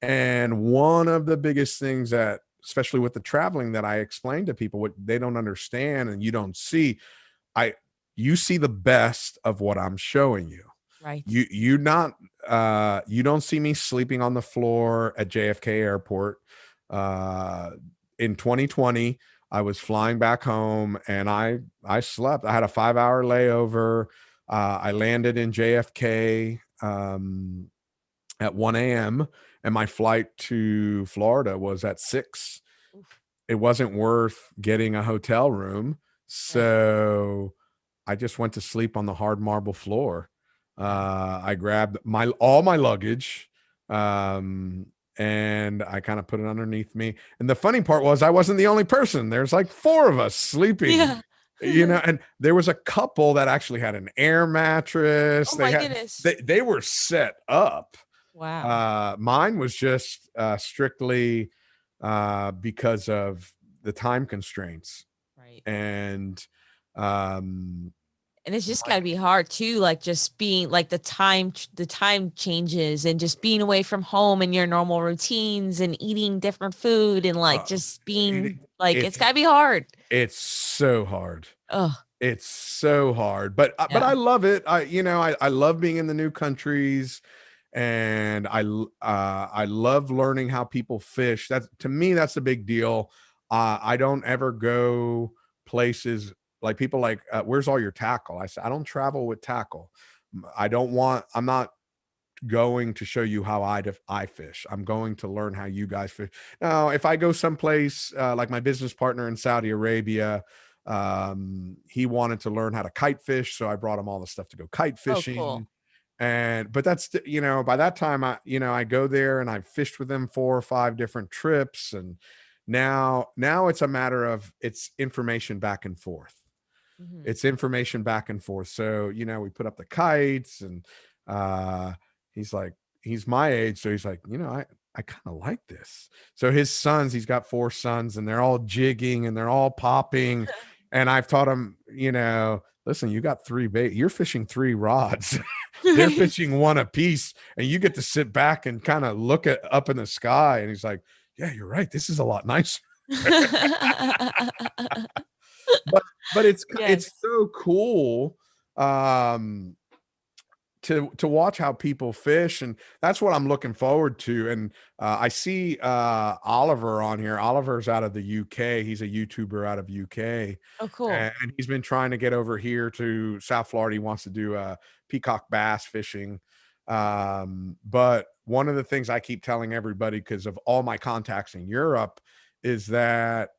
And one of the biggest things that, especially with the traveling, that I explain to people, what they don't understand and you don't see, I you see the best of what I'm showing you. Right. You don't see me sleeping on the floor at JFK Airport. Uh, in 2020, I was flying back home and I slept. I had a 5 hour layover. I landed in JFK at 1 a.m. and my flight to Florida was at 6. Oof. It wasn't worth getting a hotel room, Right. so I just went to sleep on the hard marble floor. Wow. I grabbed all my luggage, and I kind of put it underneath me. And the funny part was I wasn't the only person. There's like 4 of us sleeping, Yeah. and there was a couple that actually had an air mattress. Oh They my had goodness. they were set up. Wow. Mine was just strictly because of the time constraints. Right. And um, And it's just my, got to be hard too, like just being like the time changes and just being away from home and your normal routines and eating different food and like uh, just it, being like it's it's got to be hard. it's so hard. Oh, It's so hard, but yeah. I love it. I love being in the new countries, and I love learning how people fish. That's, to me, that's a big deal. I don't ever go places like people like, where's all your tackle? I say I don't travel with tackle. I'm not going to show you how I fish. I'm going to learn how you guys fish. Now, if I go someplace like my business partner in Saudi Arabia, he wanted to learn how to kite fish, so I brought him all the stuff to go kite Oh, cool. fishing. And but that's by that time I go there and I've fished with them 4 or 5 different trips, and now it's a matter of it's information back and forth. Hmm. It's information back and forth. So, we put up the kites, and uh he's like, he's my age, so he's like, I kind of like this. So his sons, he's got 4 sons, and they're all jigging and they're all popping. And I've taught him, listen, you got 3 bait, you're fishing 3 rods. They're fishing 1 apiece, and you get to sit back and kind of look at up in the sky. And he's like, yeah, you're right, this is a lot nicer. but but it's Yes. so cool um to watch how people fish, and that's what I'm looking forward to. And I see Oliver on here. Oliver's out of the UK. He's a YouTuber out of UK, Oh, cool. and he's been trying to get over here to South Florida. He wants to do peacock bass fishing. But one of the things I keep telling everybody, because of all my contacts in Europe, is that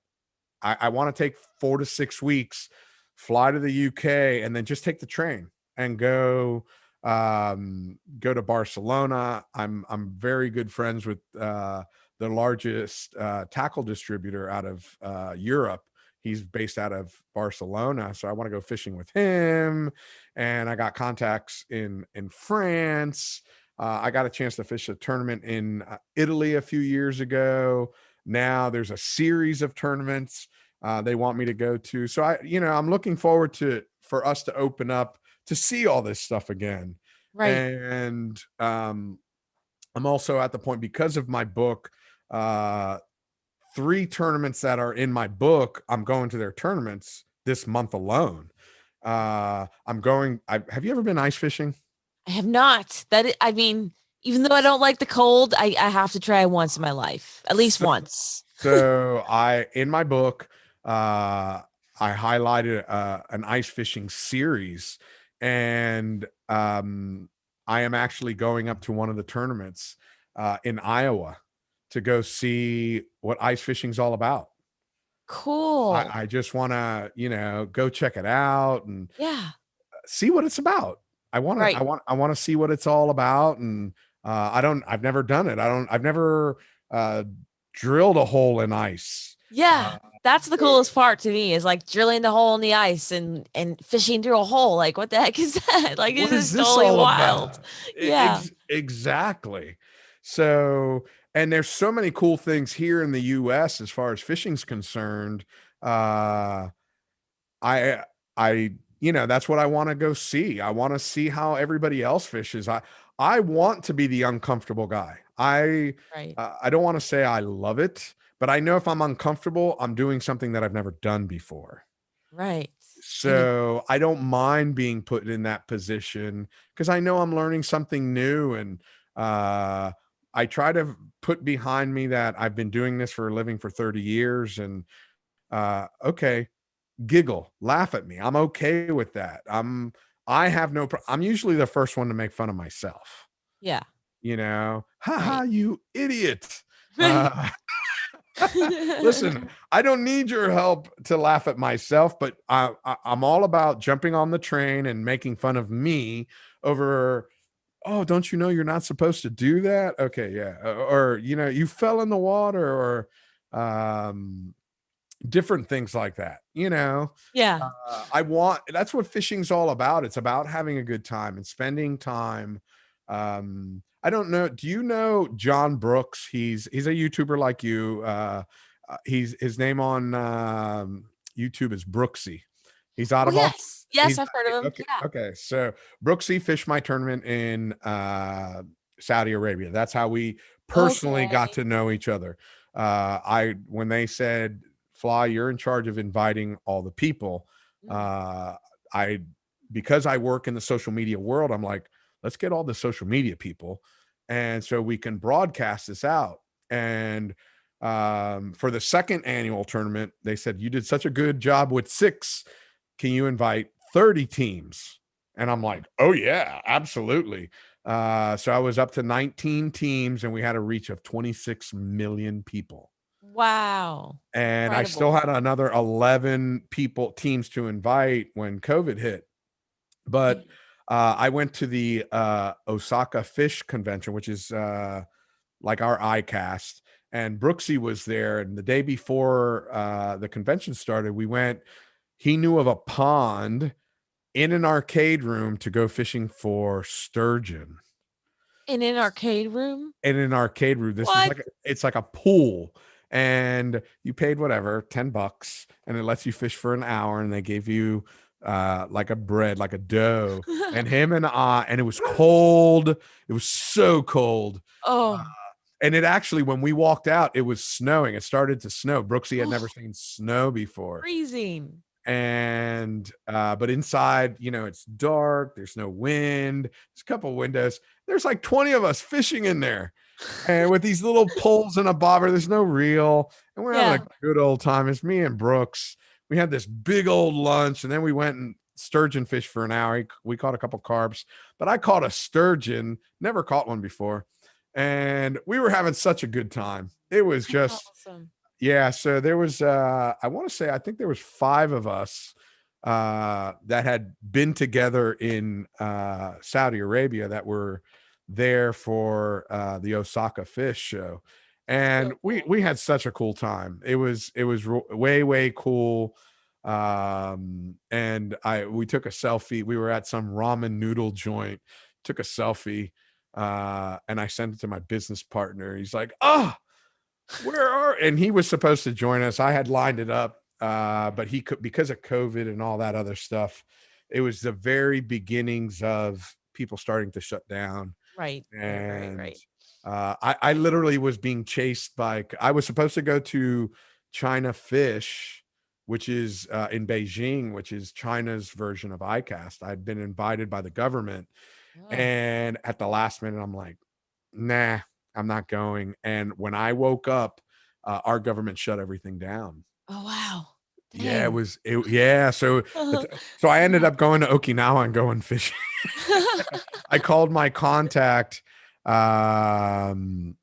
I want to take 4 to 6 weeks, fly to the UK, and then just take the train and go to Barcelona. I'm very good friends with the largest tackle distributor out of Europe. He's based out of Barcelona, so I want to go fishing with him. And I got contacts in France. I got a chance to fish a tournament in Italy a few years ago. Now there's a series of tournaments they want me to go to. So I'm looking forward for us to open up to see all this stuff again. Right. And I'm also at the point, because of my book, 3 tournaments that are in my book, I'm going to their tournaments this month alone. Have you ever been ice fishing? I have not. I mean, even though I don't like the cold, I have to try once in my life, at least So, once. in my book, I highlighted an ice fishing series, and I am actually going up to one of the tournaments in Iowa to go see what ice fishing's all about. Cool. I just want to, go check it out and Yeah. see what it's about. Right. I want to see what it's all about. And I've never done it. I've never uh, drilled a hole in ice. Yeah. That's the So coolest part to me is like drilling the hole in the ice and fishing through a hole. Like, what the heck is that? Like, this what is is this totally all wild. about? Yeah. Exactly. So, and there's so many cool things here in the US as far as fishing's concerned. Uh, I, that's what I want to go see. I want to see how everybody else fishes. I want to be the uncomfortable guy. Right. I don't want to say I love it, but I know if I'm uncomfortable, I'm doing something that I've never done before. Right. And it, So I don't mind being put in that position because I know I'm learning something new. And I try to put behind me that I've been doing this for a living for 30 years. And okay, giggle, laugh at me. I'm okay with that. I have no I'm usually the first one to make fun of myself. yeah. Haha, Right. you idiot. Right. Uh Listen, I don't need your help to laugh at myself, but I'm all about jumping on the train and making fun of me over, oh, don't you know you're not supposed to do that? Okay, yeah. Or, you fell in the water, or different things like that. Yeah. That's what fishing's all about. It's about having a good time and spending time. I don't know. Do you know John Brooks? He's a YouTuber like you. His name on YouTube is Brooksy. He's out Oh, of Aus- yes. Yes, he's I've heard of him. okay. Yeah. Okay, so Brooksy fished my tournament in Saudi Arabia. That's how we personally got Okay. to know each other. I When they said, Fly, you're in charge of inviting all the people. Mm. Uh, I Because I work in the social media world, I'm like, let's get all the social media people, and so we can broadcast this out. And for the second annual tournament, they said, you did such a good job with 6. Can you invite 30 teams? And I'm like, oh yeah, absolutely. So I was up to 19 teams, and we had a reach of 26 million people. Wow. And I still Incredible. had another 11 teams to invite when COVID hit. But Mhm. I went to the Osaka Fish Convention, which is like our ICAST, and Brooksy was there. And the day before the convention started, we went. He knew of a pond in an arcade room to go fishing for sturgeon. In an arcade room? In an arcade room. What? It's like a pool, and you paid whatever, $10, and it lets you fish for an hour, and they gave you like a bread, like a dough. And and it was cold. It was so cold. Uh, Oh, and it actually, when we walked out, it was snowing. It started to snow. Brooksy had never oh, seen snow before. freezing. And but inside, it's dark, there's no wind, there's a couple windows, there's like 20 of us fishing in there, and with these little poles and a bobber, there's no reel, and we're having Yeah. a good old time. It's me and Brooks. We had this big old lunch, and then we went and sturgeon fished for an hour. We caught a couple carbs, but I caught a sturgeon, never caught one before, and we were having such a good time. It was That's just, awesome. yeah, so there was I want to say, I think there was 5 of us that had been together in Saudi Arabia, that were there for the Osaka Fish Show. And So we cool. had such a cool time. It was way cool. And we took a selfie. We were at some ramen noodle joint, took a selfie, and I sent it to my business partner. He's like, "Oh, and he was supposed to join us. I had lined it up, but he could, because of COVID and all that other stuff. It was the very beginnings of people starting to shut down. Right. Right. Right. And Right. I literally was being chased by, I was supposed to go to China Fish, which is in Beijing, which is China's version of ICAST. I'd been invited by the government. Oh. And at the last minute, I'm like, nah, I'm not going. And when I woke up, our government shut everything down. Oh wow. Yeah, it Dang. was it yeah, so so I ended up going to Okinawa and going fishing. I called my contact. Um,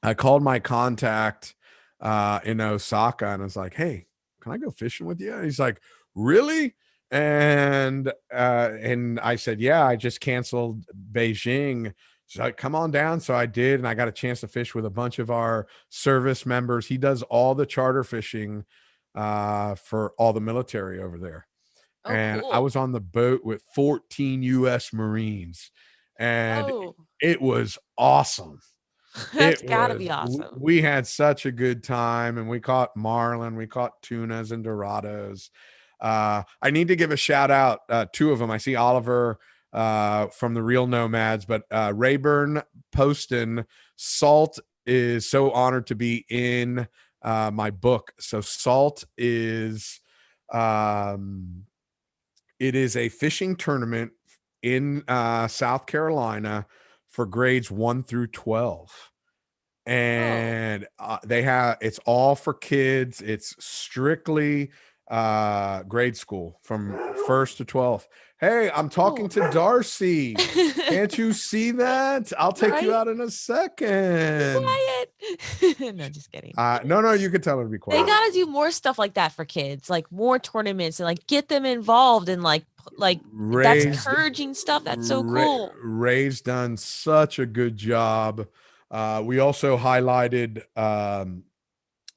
I called my contact in Osaka and I was like, "Hey, can I go fishing with you?" And he's like, "Really?" And I said, "Yeah, I just canceled Beijing." She's like, "Come on down." So I did, and I got a chance to fish with a bunch of our service members. He does all the charter fishing for all the military over there. Oh, And I cool. was on the boat with 14 US Marines, and Oh, it was awesome. that's It gotta was be awesome. we had such a good time, and we caught marlin, we caught tunas and dorados. I need to give a shout out, two of them. I see Oliver from the Real Nomads, but Rayburn Poston, Salt is so honored to be in my book. So Salt is it is a fishing tournament in South Carolina for grades 1 through 12. Oh, And they have, it's all for kids. It's strictly grade school from 1st to 12th. Hey, I'm talking cool. to Darcy. Can't you see that? I'll take you Right? out in a Be second. quiet. No, just kidding. No, you can tell her to be They quiet. gotta do more stuff like that for kids, like more tournaments and like get them involved and like that's Raised encouraging stuff. That's so cool. Ray's done such a good job. We also highlighted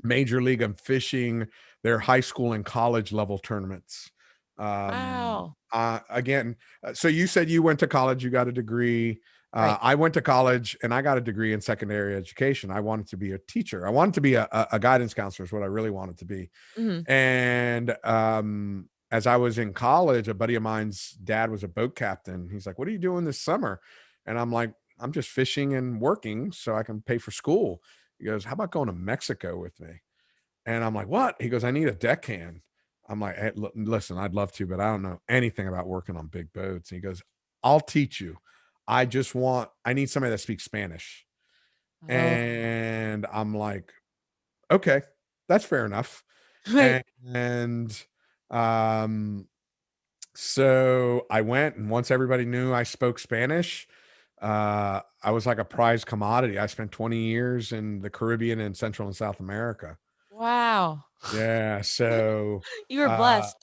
Major League and Fishing, their high school and college level tournaments. Wow. Again, so you said you went to college, you got a degree. Right. I went to college and I got a degree in secondary education. I wanted to be a teacher. I wanted to be a guidance counselor is what I really wanted to be. Mhm. And as I was in college, a buddy of mine's dad was a boat captain. He's like, "What are you doing this summer?" And I'm like, "I'm just fishing and working so I can pay for school." He goes, "How about going to Mexico with me?" And I'm like, "What?" He goes, "I need a deckhand." I'm like, "Hey, listen, I'd love to, but I don't know anything about working on big boats." And he goes, "I'll teach you. I need somebody that speaks Spanish." Oh. And I'm like, "Okay, that's fair enough." Right. And um, so I went, and once everybody knew I spoke Spanish, I was like a prized commodity. I spent 20 years in the Caribbean and Central and South America. Wow. Yeah, so You were uh, blessed.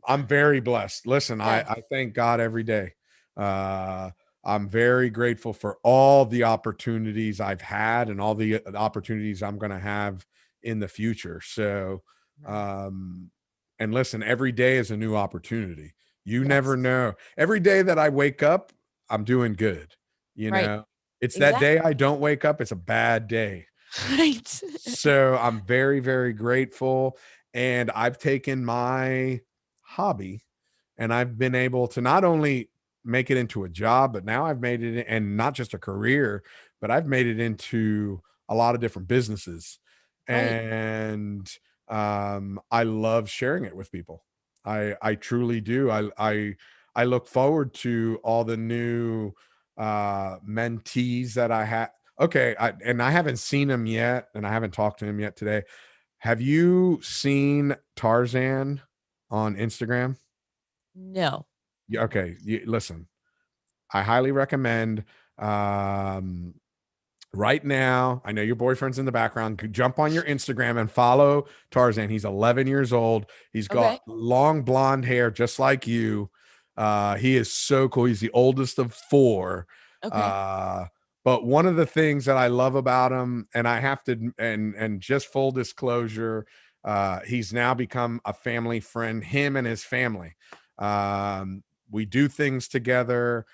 I'm very blessed. Listen, Yeah. I thank God every day. Uh, I'm very grateful for all the opportunities I've had and all the opportunities I'm going to have in the future. So, Right. um, and listen, every day is a new opportunity. You never Yes. know. Every day that I wake up, I'm doing good. You Right. know, it's that day Exactly. I don't wake up, it's a bad day. Right. So I'm very, very grateful. And I've taken my hobby and I've been able to not only make it into a job, but now I've made it, and not just a career, but I've made it into a lot of different businesses. Right. And I love sharing it with people. I truly do. I look forward to all the new mentees that I have. Okay, and I haven't seen him yet, and I haven't talked to him yet today. Have you seen Tarzan on Instagram? No. I Yeah, have not. okay. Listen, I highly recommend. Um, right now, I know your boyfriend's in the background. Jump on your Instagram and follow Tarzan. He's 11 years old. He's got Okay. long blonde hair, just like you. He is so cool. He's the oldest of four. Okay. Uh, but one of the things that I love about him, and I have to, and just full disclosure, he's now become a family friend. Him and his family. We do things together.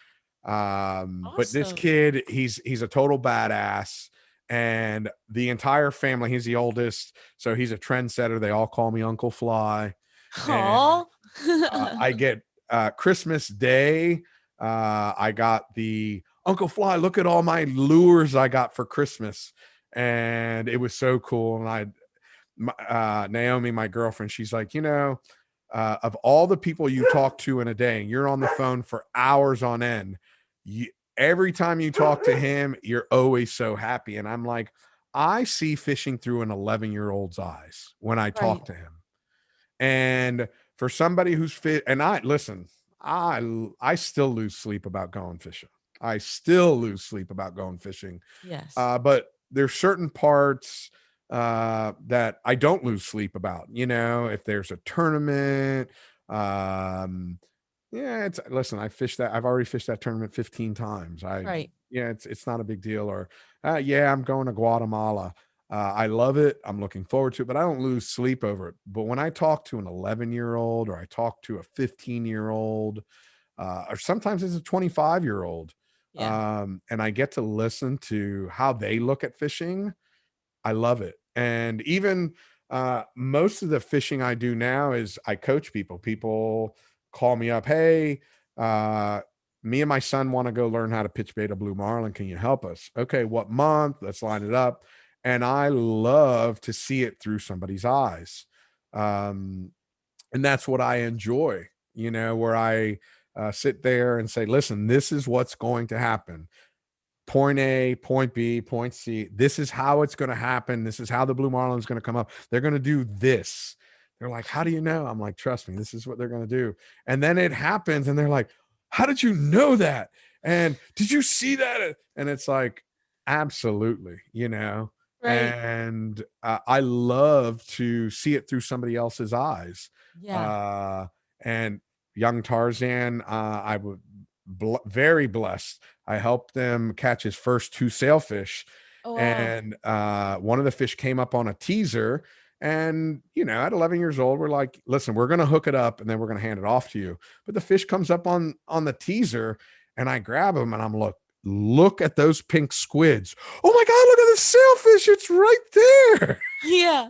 But this Awesome. kid, he's a total badass, and the entire family, he's the oldest, so he's a trendsetter. They all call me Uncle Fly. And Aw. I get Christmas Day. I got the Uncle Fly, look at all my lures I got for Christmas. And it was so cool. And Naomi, my girlfriend, she's like, of all the people you talk to in a day, you're on the phone for hours on end. Every time you talk to him, you're always so happy. And I'm like, I see fishing through an 11-year-old's eyes when I talk to him. And for somebody who's fit, and I still lose sleep about going fishing. I still lose sleep about going fishing. Yes. But there's certain parts that I don't lose sleep about. If there's a tournament, listen, I've already fished that tournament 15 times. It's not a big deal. Or I'm going to Guatemala. I love it. I'm looking forward to it, but I don't lose sleep over it. But when I talk to an 11-year-old, or I talk to a 15-year-old, or sometimes it's a 25-year-old, and I get to listen to how they look at fishing, I love it. And even most of the fishing I do now is I coach people. People call me up, hey, me and my son want to go learn how to pitch bait a blue marlin. Can you help us? Okay, what month? Let's line it up. And I love to see it through somebody's eyes. And that's what I enjoy, where I sit there and say, listen, this is what's going to happen. Point A, point B, point C. This is how it's going to happen. This is how the blue marlin is going to come up. They're going to do this. They're like, how do you know? I'm like, trust me, this is what they're going to do. And then it happens and they're like, how did you know that? And did you see that? And it's like, absolutely, Right. And I love to see it through somebody else's eyes. Yeah. And young Tarzan, I would very blessed. I helped them catch his first 2 sailfish. Oh, wow. And one of the fish came up on a teaser. And, at 11 years old, we're like, listen, we're going to hook it up and then we're going to hand it off to you. But the fish comes up on the teaser and I grab him and I'm look at those pink squids. Oh my God, look at the sailfish. It's right there. Yeah.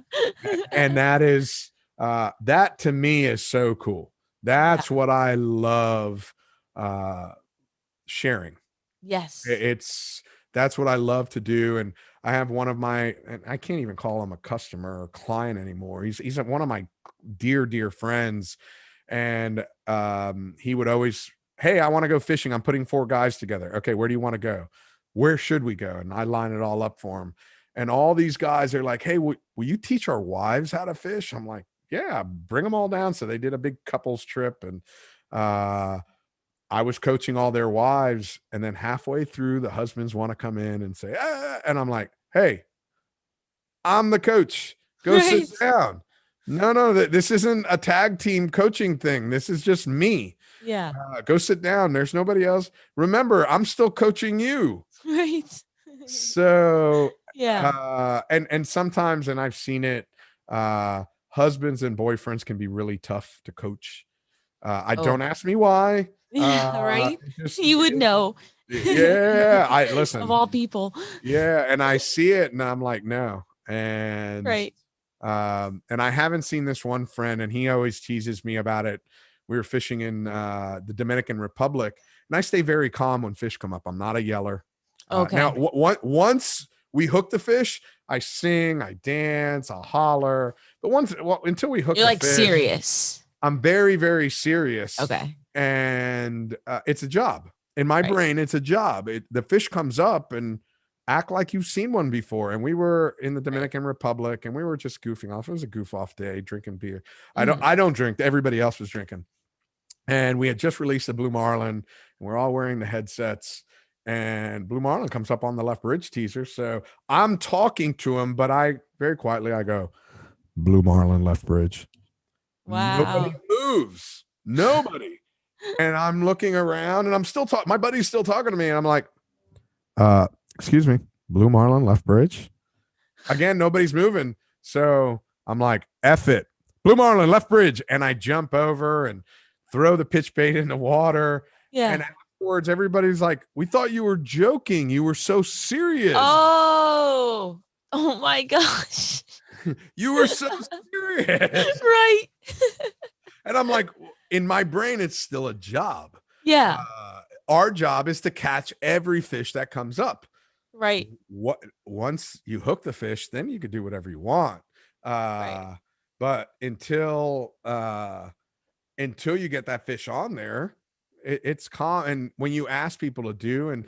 And that is, that to me is so cool. That's what I love sharing. Yes. That's what I love to do. And I have one of my, and I can't even call him a customer or client anymore. He's one of my dear friends. And he would always, hey, I want to go fishing. I'm putting 4 guys together. Okay, where do you want to go? Where should we go? And I line it all up for him. And all these guys are like, hey, will you teach our wives how to fish? I'm like, yeah, bring them all down. So they did a big couples trip. And I was coaching all their wives, and then halfway through, the husbands want to come in and say, and I'm like, hey, I'm the coach. Go sit down. No, this isn't a tag team coaching thing. This is just me. Yeah. Go sit down. There's nobody else. Remember, I'm still coaching you. Right. So, yeah. And sometimes, and I've seen it, husbands and boyfriends can be really tough to coach. Don't ask me why. Yeah, right. You would know. Yeah, I listen. Of all people. Yeah, and I see it, and I'm like, no. And right. And I haven't seen this one friend, and he always teases me about it. We were fishing in the Dominican Republic, and I stay very calm when fish come up. I'm not a yeller. Okay. Now, once we hook the fish, I sing, I dance, I'll holler. But until we hook, you're the like fish, serious. I'm very, very serious. Okay. And it's a job. In my brain, it's a job. The fish comes up and act like you've seen one before. And we were in the Dominican Republic and we were just goofing off. It was a goof off day, drinking beer. I don't drink. Everybody else was drinking. And we had just released the blue marlin and we're all wearing the headsets. And blue marlin comes up on the left bridge teaser. So I'm talking to him, but I very quietly, I go, blue marlin left bridge. Wow. Nobody moves. Nobody. And I'm looking around and I'm still talking. My buddy's still talking to me. And I'm like, excuse me, blue marlin left bridge. Again, nobody's moving. So I'm like, F it. Blue marlin left bridge. And I jump over and throw the pitch bait in the water. Yeah. And afterwards, everybody's like, we thought you were joking. You were so serious. Oh my gosh. You were so serious. Right. And I'm like, in my brain, it's still a job. Yeah. our job is to catch every fish that comes up. Right. Once you hook the fish, then you can do whatever you want. Right. But until you get that fish on there, it's calm. And when you ask people to do, and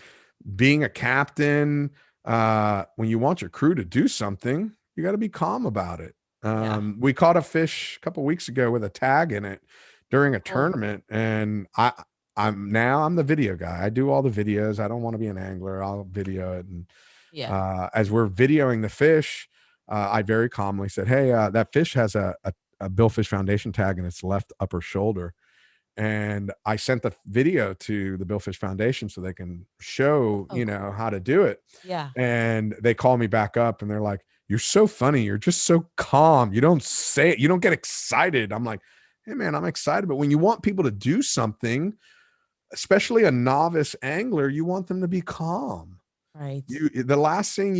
being a captain, when you want your crew to do something, you got to be calm about it. Yeah. We caught a fish a couple weeks ago with a tag in it during a Oh, tournament, and I'm the video guy. I do all the videos. I don't want to be an angler. I'll video it. And yeah. as we're videoing the fish, I very calmly said, "Hey, that fish has a Billfish Foundation tag in its left upper shoulder." And I sent the video to the Billfish Foundation so they can show, Oh, cool. how to do it. Yeah. And they call me back up and they're like, "You're so funny. You're just so calm. You don't say it. You don't get excited." I'm like, "Hey man, I'm excited." But when you want people to do something, especially a novice angler, you want them to be calm. Right. The last thing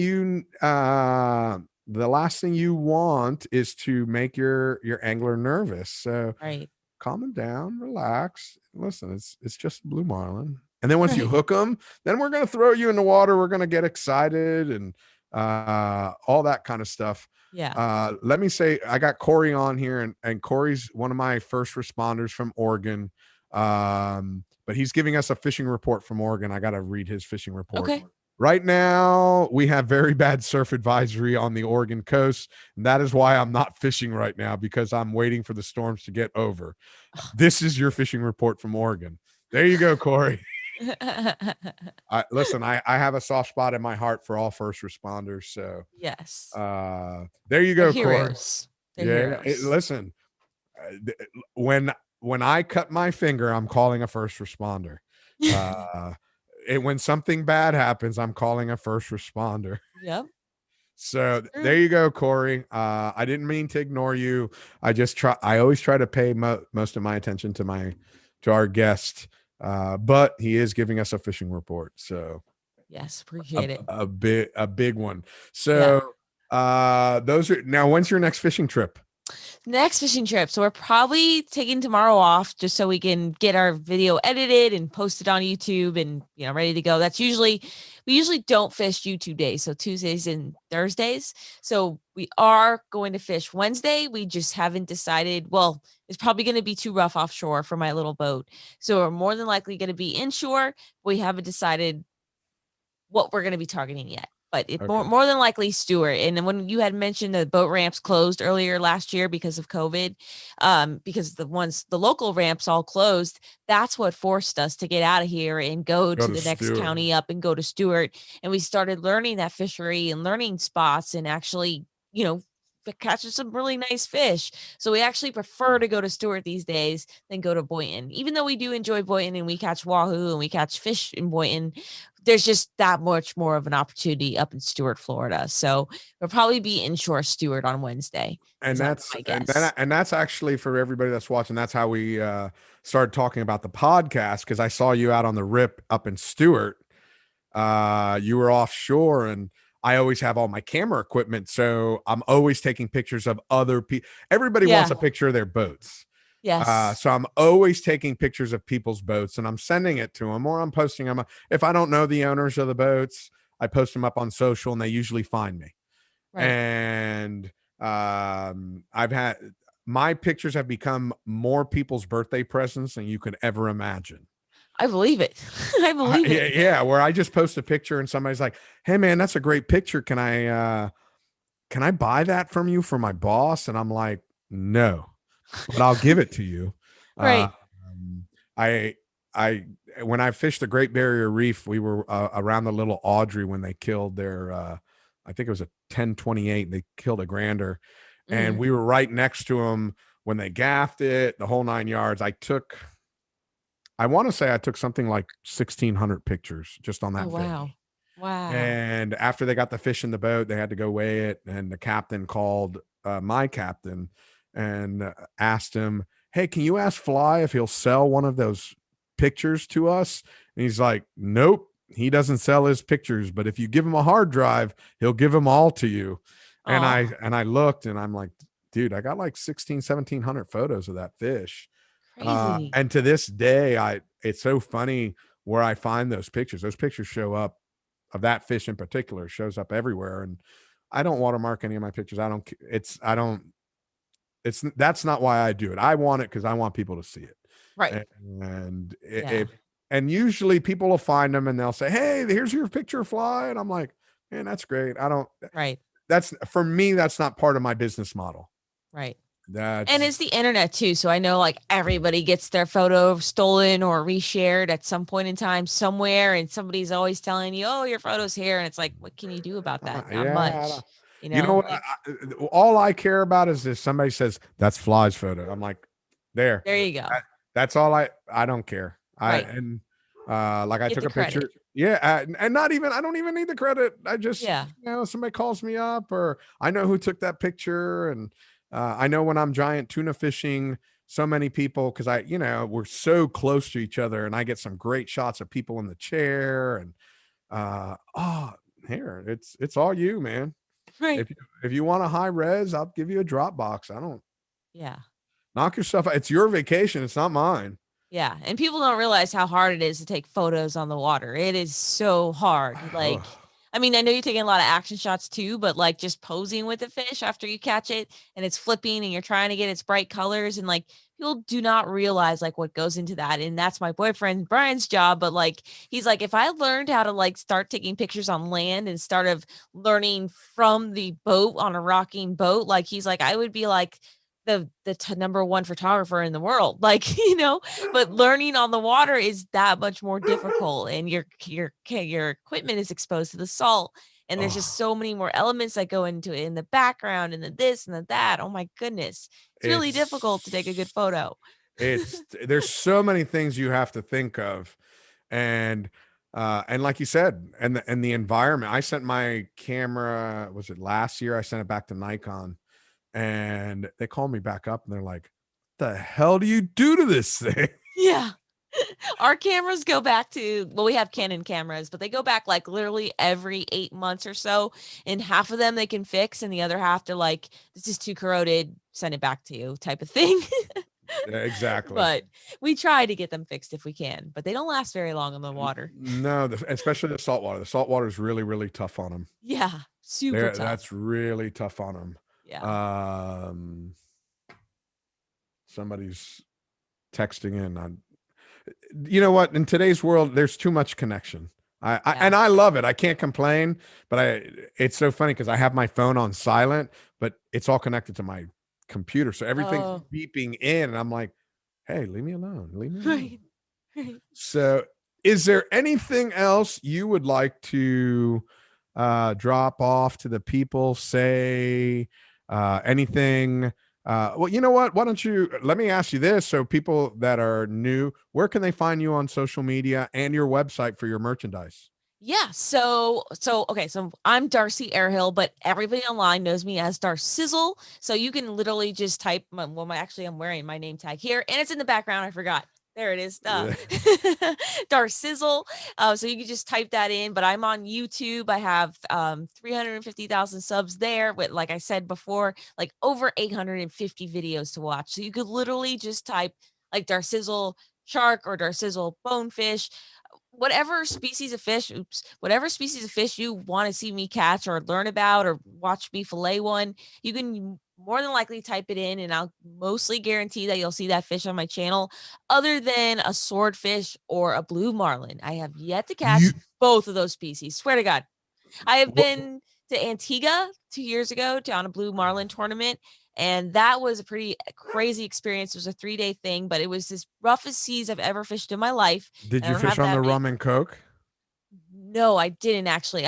you want is to make your angler nervous. So Right. calm them down, relax. Listen, it's just a blue marlin. And then once you Right. hook them, then we're going to throw you in the water. We're going to get excited and all that kind of stuff. Yeah. Let me say, I got Corey on here, and Corey's one of my first responders from Oregon. But he's giving us a fishing report from Oregon. I got to read his fishing report. Okay. Right now, we have very bad surf advisory on the Oregon coast. And that is why I'm not fishing right now, because I'm waiting for the storms to get over. This is your fishing report from Oregon. There you go, Corey. Listen, I have a soft spot in my heart for all first responders. So yes. there you go, They're Corey. heroes. They're heroes. Listen, when I cut my finger, I'm calling a first responder. When something bad happens, I'm calling a first responder. Yep. So there you go, Corey. I didn't mean to ignore you. I always try to pay most of my attention to our guest. But he is giving us a fishing report. So yes, appreciate it. A big one. So those are now, when's your next fishing trip? Next fishing trip. So we're probably taking tomorrow off just so we can get our video edited and posted on YouTube and ready to go. We usually don't fish YouTube days, so Tuesdays and Thursdays. So we are going to fish Wednesday. We just haven't decided. Well, it's probably going to be too rough offshore for my little boat. So we're more than likely going to be inshore. We haven't decided what we're going to be targeting yet. But more than likely Stewart. And then when you had mentioned the boat ramps closed earlier last year because of COVID, because the local ramps all closed, that's what forced us to get out of here and go to the next county up and go to Stewart. And we started learning that fishery and learning spots and actually, catching some really nice fish. So we actually prefer to go to Stewart these days than go to Boynton. Even though we do enjoy Boynton and we catch wahoo and we catch fish in Boynton, there's just that much more of an opportunity up in Stewart, Florida. So we'll probably be inshore Stewart on Wednesday. And that's actually, for everybody that's watching, that's how we started talking about the podcast, because I saw you out on the rip up in Stewart. You were offshore, and I always have all my camera equipment, so I'm always taking pictures of other people. Everybody wants a picture of their boats. Yes. So I'm always taking pictures of people's boats, and I'm sending it to them, or I'm posting them. If I don't know the owners of the boats, I post them up on social, and they usually find me. Right. And my pictures have become more people's birthday presents than you could ever imagine. I believe it. I believe it. Yeah, where I just post a picture and somebody's like, "Hey man, that's a great picture. Can I buy that from you for my boss?" And I'm like, "No, but I'll give it to you." Right. When I fished the Great Barrier Reef, we were around the little Audrey when they killed their I think it was a 1028. They killed a grander, and we were right next to them when they gaffed it, the whole 9 yards. I want to say I took something like 1,600 pictures just on that. Wow. Wow. And after they got the fish in the boat, they had to go weigh it. And the captain called my captain and asked him, "Hey, can you ask Fly if he'll sell one of those pictures to us?" And he's like, "Nope, he doesn't sell his pictures, but if you give him a hard drive, he'll give them all to you." And I looked, and I'm like, dude, I got like 1,700 photos of that fish. Crazy. And to this day, it's so funny where I find those pictures. Those pictures show up of that fish in particular, shows up everywhere. And I don't watermark any of my pictures. That's not why I do it. I want it because I want people to see it. Right. And Yeah. and usually people will find them and they'll say, "Hey, here's your picture fly." And I'm like, "Man, that's great." Right. That's for me, that's not part of my business model. Right. And That's it's the internet too. So I know like everybody gets their photo stolen or reshared at some point in time somewhere. And somebody's always telling you, oh, your photo's here. And it's like, what can you do about that? Not yeah. much, you You know know, what? like, All I care about is if somebody says that's Fly's photo. I'm like, there. there you go. That's all I don't care. Right. Like I Get took the a picture. credit. Yeah, and not even I don't even need the credit. I just Yeah. somebody calls me up or I know who took that picture and I know when I'm giant tuna fishing, so many people because we're so close to each other and I get some great shots of people in the chair and oh here it's all you, man. Right. If you want a high res, I'll give you a Dropbox. I don't Yeah. knock yourself out. It's your vacation. It's not mine. Yeah. And people don't realize how hard it is to take photos on the water. It is so hard. Ugh. Like, I mean, I know you're taking a lot of action shots too, but like just posing with the fish after you catch it and it's flipping and you're trying to get its bright colors and like people do not realize like what goes into that. And that's my boyfriend Brian's job. But like he's like, if I learned how to like start taking pictures on land and start of learning from the boat on a rocking boat, like he's like, I would be like the number one photographer in the world, like but learning on the water is that much more difficult, and your equipment is exposed to the salt, and there's just Oh, so many more elements that go into it in the background and the this and the that. Oh my goodness, it's really difficult to take a good it's photo. there's so many things you have to think of, and like you said, and the environment. I sent my camera. Was it last year? I sent it back to Nikon, and they called me back up, and they're like, "The hell do you do to this thing?" Yeah. Our cameras go back to, well, we have Canon cameras, but they go back like literally every 8 months or so. And half of them they can fix, and the other half they're like, this is too corroded, send it back to you type of thing. Yeah, exactly. But we try to get them fixed if we can, but they don't last very long on the water. No, especially the saltwater. The saltwater is really, really tough on them. Yeah, super There, tough. that's really tough on them. Yeah. Somebody's texting in on. You know what? In today's world, there's too much connection. And I love it. I can't complain, but it's so funny because I have my phone on silent, but it's all connected to my computer, so everything's Oh, beeping in, and I'm like, "Hey, leave me alone. Leave me alone." right. Right. So, is there anything else you would like to drop off to the people? Say anything. Well, you know what? Why don't you let me ask you this? So, people that are new, where can they find you on social media and your website for your merchandise? Yeah. So okay. So I'm Darcy Airhill, but everybody online knows me as Darsizzle. So you can literally just type. Actually, I'm wearing my name tag here, and it's in the background. I forgot. There it is. Darsizzle. So you can just type that in. But I'm on YouTube. I have 350,000 subs there. With, like I said before, like over 850 videos to watch. So you could literally just type like Darsizzle shark or Darsizzle bonefish, whatever species of fish you want to see me catch or learn about or watch me fillet one, you can more than likely type it in, and I'll mostly guarantee that you'll see that fish on my channel, other than a swordfish or a blue marlin. I have yet to catch You both of those species. Swear to God. I have what, been to Antigua 2 years ago on a blue marlin tournament, and that was a pretty crazy experience. It was a 3-day thing, but it was this roughest seas I've ever fished in my life. did And I you don't fish have on that the many. rum and coke? No, I didn't actually.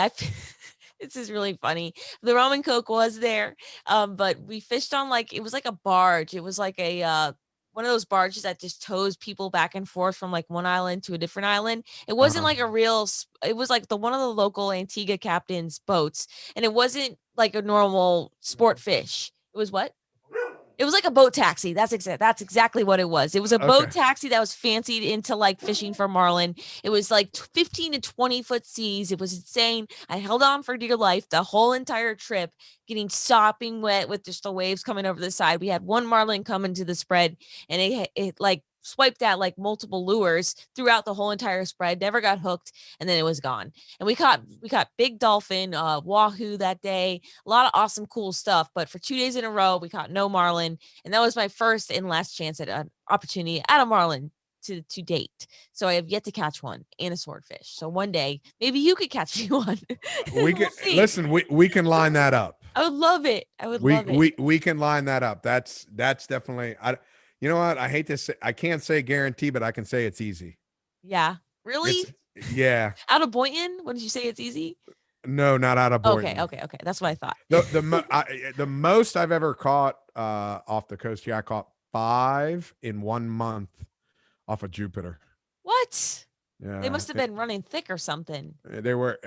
This is really funny. The Roman Coke was there, but we fished on like it was like a barge. It was like a one of those barges that just tows people back and forth from like one island to a different island. It wasn't Uh-huh. like a real. It was like the one of the local Antigua captain's boats, and it wasn't like a normal sport fish. It was what? It was like a boat taxi. That's exactly what it was. It was a Okay. boat taxi that was fancied into like fishing for marlin. It was like 15 to 20-foot seas. It was insane. I held on for dear life the whole entire trip, getting sopping wet with just the waves coming over the side. We had one marlin come into the spread, and it like swiped at like multiple lures throughout the whole entire spread, never got hooked, and then it was gone. And we caught big dolphin, wahoo that day, a lot of awesome, cool stuff. But for 2 days in a row, we caught no marlin, and that was my first and last chance at an opportunity at a marlin to date. So I have yet to catch one and a swordfish. So one day, maybe you could catch me one. We can listen. We can line that up. I would love it. I would love it. We can line that up. That's definitely. You know what? I hate to say. I can't say guarantee, but I can say it's easy. Yeah. Really? Yeah. Out of Boynton? What did you say? It's easy? No, not out of Boynton. Okay. That's what I thought. The most I've ever caught off the coast here, I caught 5 in 1 month off of Jupiter. What? Yeah, they must have been running thick or something. They were.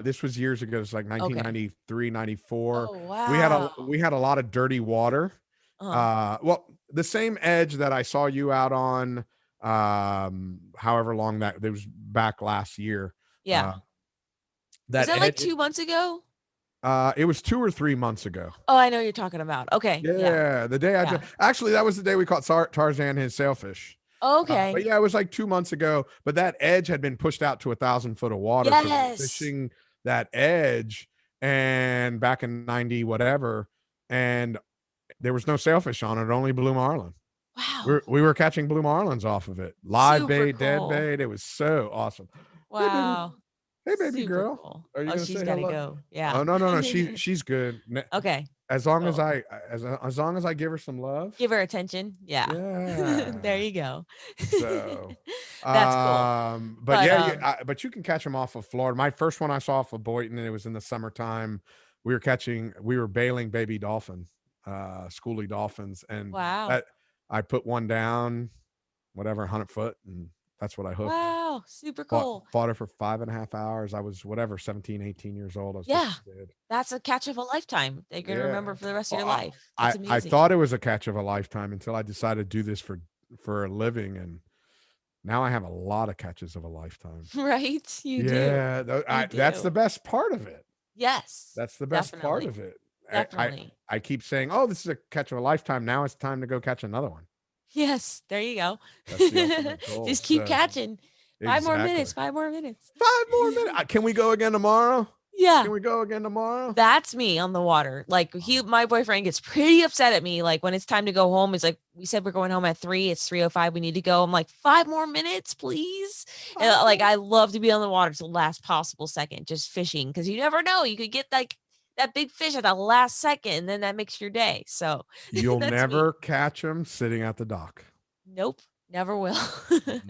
This was years ago. It's like 1993, 94. Oh, wow. We had a lot of dirty water. Well, the same edge that I saw you out on, however long that it was back last year. Yeah. Was that like 2 months ago? It was 2 or 3 months ago. Oh, I know you're talking about. Okay. Yeah. The day actually, that was the day we caught Tarzan and his sailfish. Okay. But yeah, it was like 2 months ago. But that edge had been pushed out to 1,000 foot of water. Yes. So fishing that edge, and back in 90 whatever, and there was no sailfish on it, only blue marlin. Wow. We were catching blue marlins off of it. Live Super bait, cool. dead bait. It was so awesome. Wow. Hey, baby Super girl. Cool. Are you gonna she's say gotta hello? go. Yeah. Oh no. She's good. Okay. As long as I give her some love. Give her attention. Yeah. There you go. So that's cool. But you can catch them off of Florida. My first one I saw off of Boynton, and it was in the summertime. We were bailing baby dolphin, schoolie dolphins, and wow. I put one down, 100 foot, and that's what I hooked. Wow, super cool. Fought it for 5.5 hours. I was 17, 18 years old. That's a catch of a lifetime. They're gonna remember for the rest of your life. I thought it was a catch of a lifetime until I decided to do this for a living, and now I have a lot of catches of a lifetime. Right? You do. Yeah, that's the best part of it. Yes, that's the best part of it. Definitely. I keep saying, oh, this is a catch of a lifetime. Now it's time to go catch another one. Yes, there you go. That's the ultimate goal. Just keep catching. 5 more minutes. 5 more minutes. 5 more minutes. Can we go again tomorrow? Yeah. Can we go again tomorrow? That's me on the water. Like my boyfriend gets pretty upset at me. Like when it's time to go home, he's like, we said we're going home at 3. It's 3:05. We need to go. I'm like, 5 more minutes, please. And, like I love to be on the water to the last possible second, just fishing, because you never know. You could get like that big fish at the last second, and then that makes your day. So you'll never catch them sitting at the dock. Nope, never will.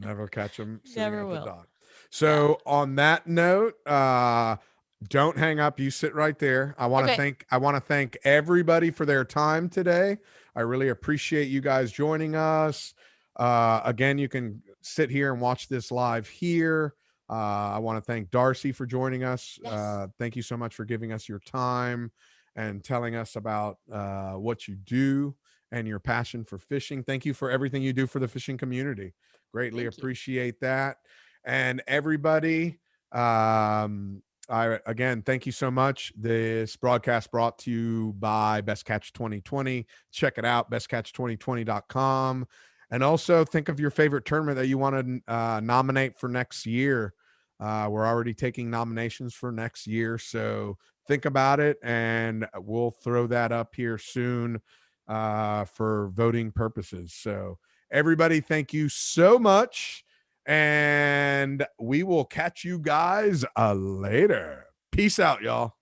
Never catch them sitting never at will. the dock. So on that note, don't hang up. You sit right there. I want to thank everybody for their time today. I really appreciate you guys joining us. Again, you can sit here and watch this live here. I want to thank Darcy for joining us. Yes. Thank you so much for giving us your time and telling us about what you do and your passion for fishing. Thank you for everything you do for the fishing community. Greatly appreciate that. And everybody, again, thank you so much. This broadcast brought to you by Best Catch 2020. Check it out, bestcatch2020.com. And also think of your favorite tournament that you want to nominate for next year. We're already taking nominations for next year. So think about it, and we'll throw that up here soon for voting purposes. So everybody, thank you so much. And we will catch you guys later. Peace out, y'all.